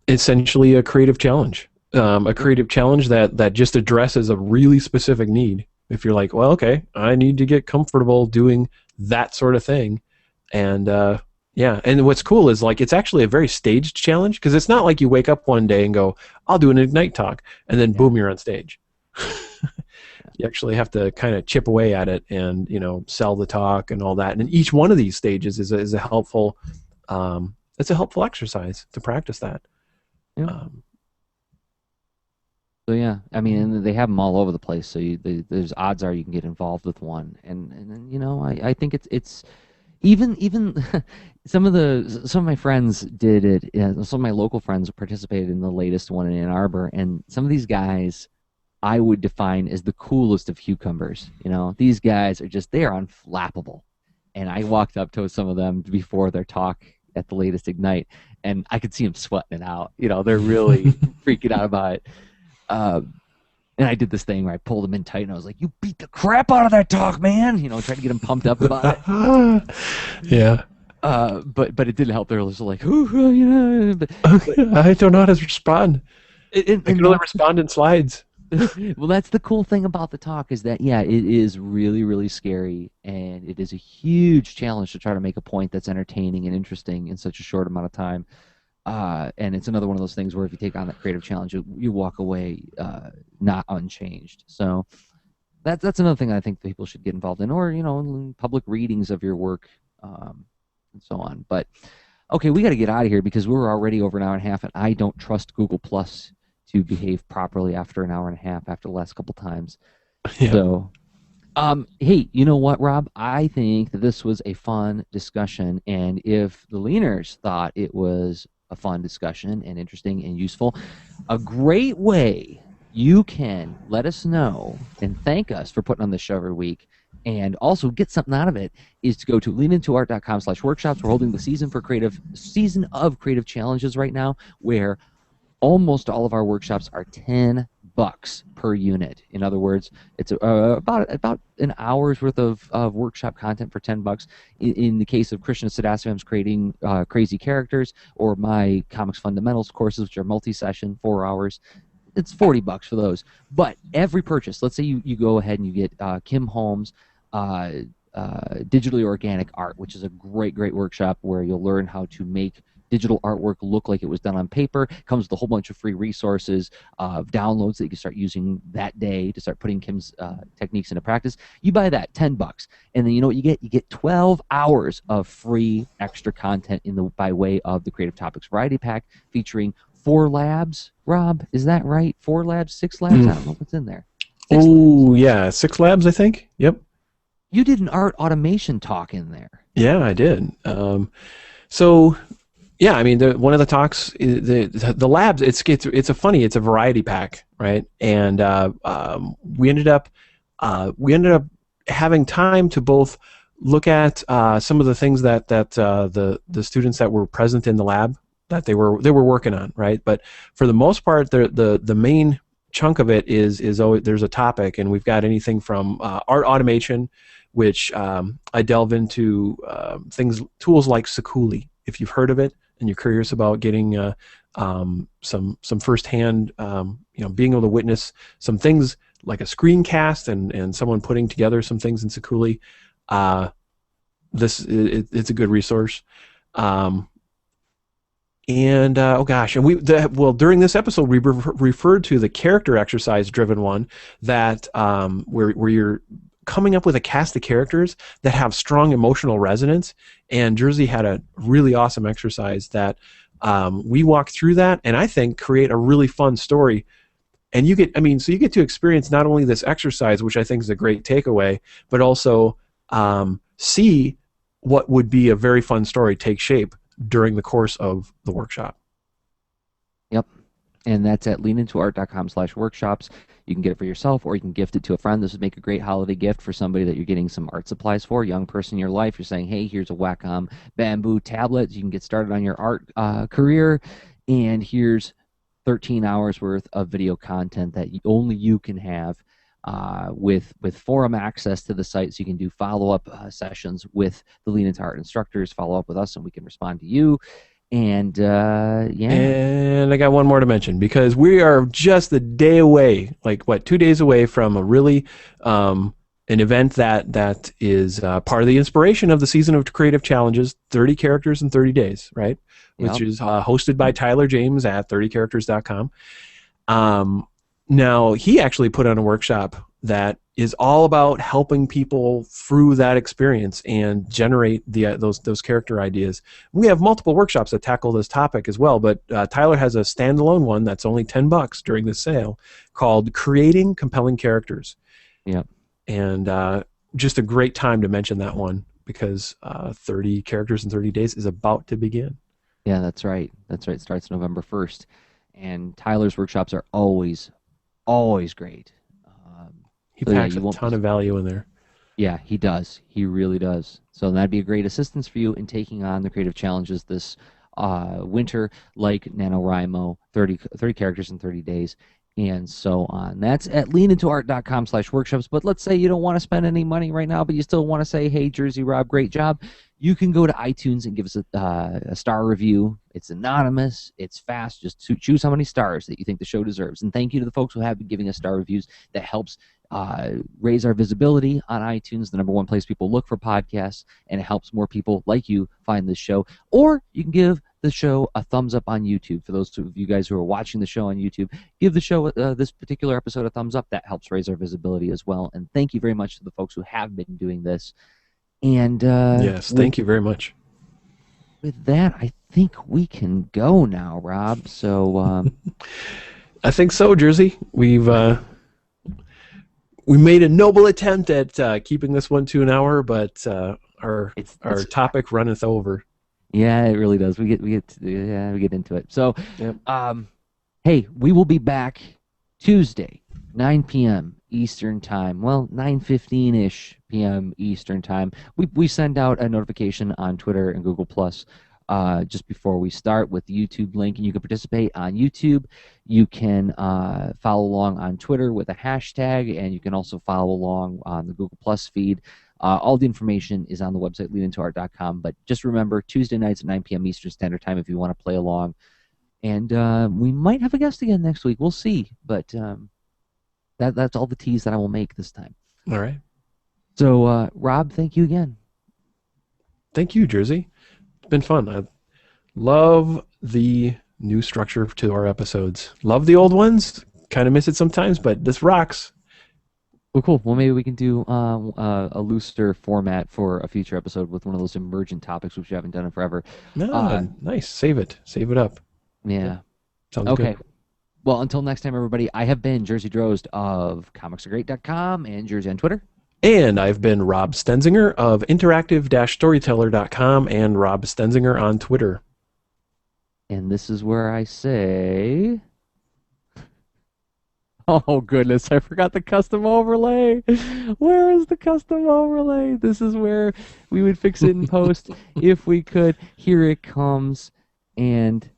essentially a creative challenge. A creative challenge that just addresses a really specific need. If you're like, well, okay, I need to get comfortable doing that sort of thing, and yeah, and what's cool is like it's actually a very staged challenge because it's not like you wake up one day and go, I'll do an Ignite talk, and then boom, you're on stage. You actually have to kind of chip away at it and sell the talk and all that. And each one of these stages is a helpful it's a helpful exercise to practice that. Yeah. Um, So yeah, I mean, and they have them all over the place. So there's odds are you can get involved with one, and then I think it's even some of my friends did it. Some of my local friends participated in the latest one in Ann Arbor, and some of these guys I would define as the coolest of cucumbers. These guys they are unflappable, and I walked up to some of them before their talk at the latest Ignite, and I could see them sweating it out. They're really freaking out about it. And I did this thing where I pulled him in tight and I was like, "You beat the crap out of that talk, man!" Trying to get him pumped up about it. Yeah. But it didn't help. They were just like, "Ooh," but I don't know how to respond. I and can only respond in slides. well, that's the cool thing about the talk is that it is really really scary and it is a huge challenge to try to make a point that's entertaining and interesting in such a short amount of time. And it's another one of those things where if you take on that creative challenge, you walk away not unchanged. So that's another thing I think people should get involved in, or in public readings of your work, and so on. But okay, we got to get out of here because we're already over an hour and a half, and I don't trust Google Plus to behave properly after an hour and a half after the last couple times. Yeah. So. Hey, you know what, Rob? I think that this was a fun discussion, and if the leaners thought it was a fun discussion and interesting and useful, a great way you can let us know and thank us for putting on this show every week and also get something out of it is to go to leanintoart.com/workshops. We're holding the season of creative challenges right now where almost all of our workshops are $10 per unit. In other words, it's about an hour's worth of workshop content for $10. In the case of Krishna Sadasivam's creating crazy characters, or my comics fundamentals courses, which are multi-session, 4 hours, it's $40 for those. But every purchase, let's say you go ahead and you get Kim Holmes' digitally organic art, which is a great workshop where you'll learn how to make digital artwork look like it was done on paper. Comes with a whole bunch of free resources, downloads that you can start using that day to start putting Kim's techniques into practice. You buy that, $10, and then you know what you get? You get 12 hours of free extra content by way of the Creative Topics Variety Pack, featuring 4 labs. Rob, is that right? 4 labs, 6 labs? I don't know what's in there. Oh yeah, 6 labs, I think. Yep. You did an art automation talk in there. Yeah, I did. So. Yeah, I mean, one of the talks, the labs. It's a variety pack, right? And we ended up having time to both look at some of the things that the students that were present in the lab that they were working on, right? But for the most part, the main chunk of it is always there's a topic, and we've got anything from art automation, which I delve into tools like Sakuli, if you've heard of it and you're curious about getting some firsthand, being able to witness some things like a screencast and someone putting together some things in Sakuli. It's a good resource. And during this episode we referred to the character exercise driven one that where you're coming up with a cast of characters that have strong emotional resonance. And Jersey had a really awesome exercise that we walk through that, and I think create a really fun story. And you get to experience not only this exercise, which I think is a great takeaway, but also see what would be a very fun story take shape during the course of the workshop. Yep. And that's at leanintoart.com/workshops. You can get it for yourself, or you can gift it to a friend. This would make a great holiday gift for somebody that you're getting some art supplies for, a young person in your life. You're saying, hey, here's a Wacom bamboo tablet. You can get started on your art career, and here's 13 hours worth of video content that only you can have with forum access to the site, so you can do follow-up sessions with the Lean Into Art instructors, follow up with us, and we can respond to you. And yeah. And I got one more to mention, because we are just a day away, 2 days away from a really an event that is part of the inspiration of the season of creative challenges, 30 characters in 30 days, right? Which is hosted by Tyler James at 30characters.com. Now, he actually put on a workshop that is all about helping people through that experience and generate those character ideas. We have multiple workshops that tackle this topic as well, but Tyler has a standalone one that's only $10 during this sale called Creating Compelling Characters. Yep. And just a great time to mention that one, because 30 characters in 30 days is about to begin. Yeah, that's right. That's right. It starts November 1st. And Tyler's workshops are always great. He packs a ton of value in there. Yeah, he does. He really does. So that'd be a great assistance for you in taking on the creative challenges this winter, like NaNoWriMo, 30 characters in 30 days, and so on. That's at leanintoart.com/workshops. But let's say you don't want to spend any money right now, but you still want to say, hey, Jersey Rob, great job. You can go to iTunes and give us a star review. It's anonymous. It's fast. Just choose how many stars that you think the show deserves. And thank you to the folks who have been giving us star reviews. That helps raise our visibility on iTunes, the #1 place people look for podcasts, and it helps more people like you find this show. Or you can give the show a thumbs up on YouTube. For those of you guys who are watching the show on YouTube, give the show this particular episode a thumbs up. That helps raise our visibility as well. And thank you very much to the folks who have been doing this. And yes, thank you very much. With that, I think we can go now, Rob. So I think so, Jersey. We made a noble attempt at keeping this one to an hour, but our topic runneth over. Yeah, it really does. We get into it. So, yep. Hey, we will be back Tuesday, 9 p.m. Eastern Time. Well, 9:15-ish p.m. Eastern Time. We send out a notification on Twitter and Google Plus just before we start with the YouTube link, and you can participate on YouTube. You can follow along on Twitter with a hashtag, and you can also follow along on the Google Plus feed. All the information is on the website, leanintoart.com. But just remember, Tuesday nights at 9 p.m. Eastern Standard Time if you want to play along. And we might have a guest again next week. We'll see. But that's all the tease that I will make this time. All right. So, Rob, thank you again. Thank you, Jersey. It's been fun. I love the new structure to our episodes. Love the old ones. Kind of miss it sometimes, but this rocks. Well, cool. Well, maybe we can do a looser format for a future episode with one of those emergent topics, which we haven't done in forever. No, nice. Save it. Save it up. Yeah. Sounds okay. Good. Well, until next time, everybody, I have been Jersey Drozd of ComicsAreGreat.com and Jersey on Twitter. And I've been Rob Stenzinger of Interactive-Storyteller.com and Rob Stenzinger on Twitter. And this is where I say... Oh, goodness, I forgot the custom overlay. Where is the custom overlay? This is where we would fix it in post if we could. Here it comes. And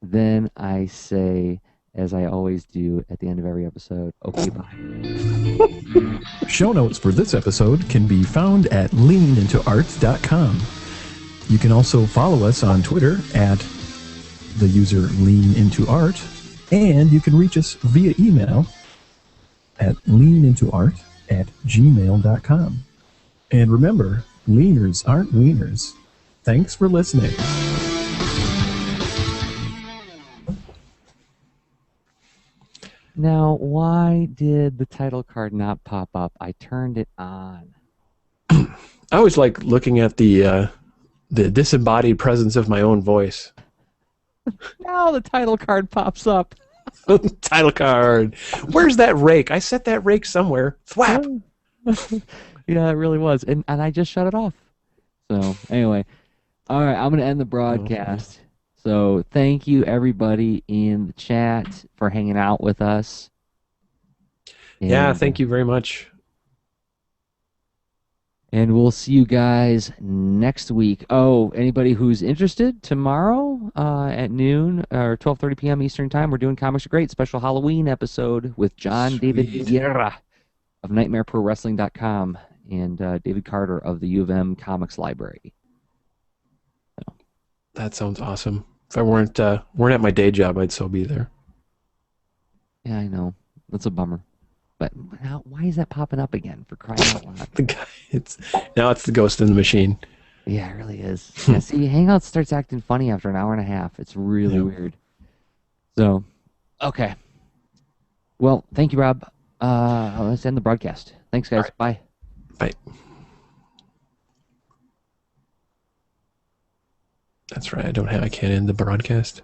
then I say, as I always do at the end of every episode, okay, bye. Show notes for this episode can be found at leanintoart.com. You can also follow us on Twitter at the user leanintoart. And you can reach us via email at leanintoart@gmail.com. And remember, leaners aren't wieners. Thanks for listening. Now, why did the title card not pop up? I turned it on. I always like looking at the disembodied presence of my own voice. Now the title card pops up. Title card. Where's that rake? I set that rake somewhere. Thwap. Yeah, it really was. And I just shut it off. So, anyway. All right, I'm going to end the broadcast. So, thank you, everybody in the chat, for hanging out with us. Yeah, And, thank you very much. And we'll see you guys next week. Oh, anybody who's interested, tomorrow at noon or 12:30 p.m. Eastern Time, we're doing Comics Are Great special Halloween episode with John David Vieira of NightmareProWrestling.com and David Carter of the U of M Comics Library. So. That sounds awesome. If I weren't at my day job, I'd still be there. Yeah, I know. That's a bummer. But why is that popping up again, for crying out loud? The guy, now it's the ghost in the machine. Yeah, it really is. Yeah, see, Hangout starts acting funny after an hour and a half. It's really weird. So, okay. Well, thank you, Rob. Let's end the broadcast. Thanks, guys. Right. Bye. Bye. That's right. I can't end the broadcast.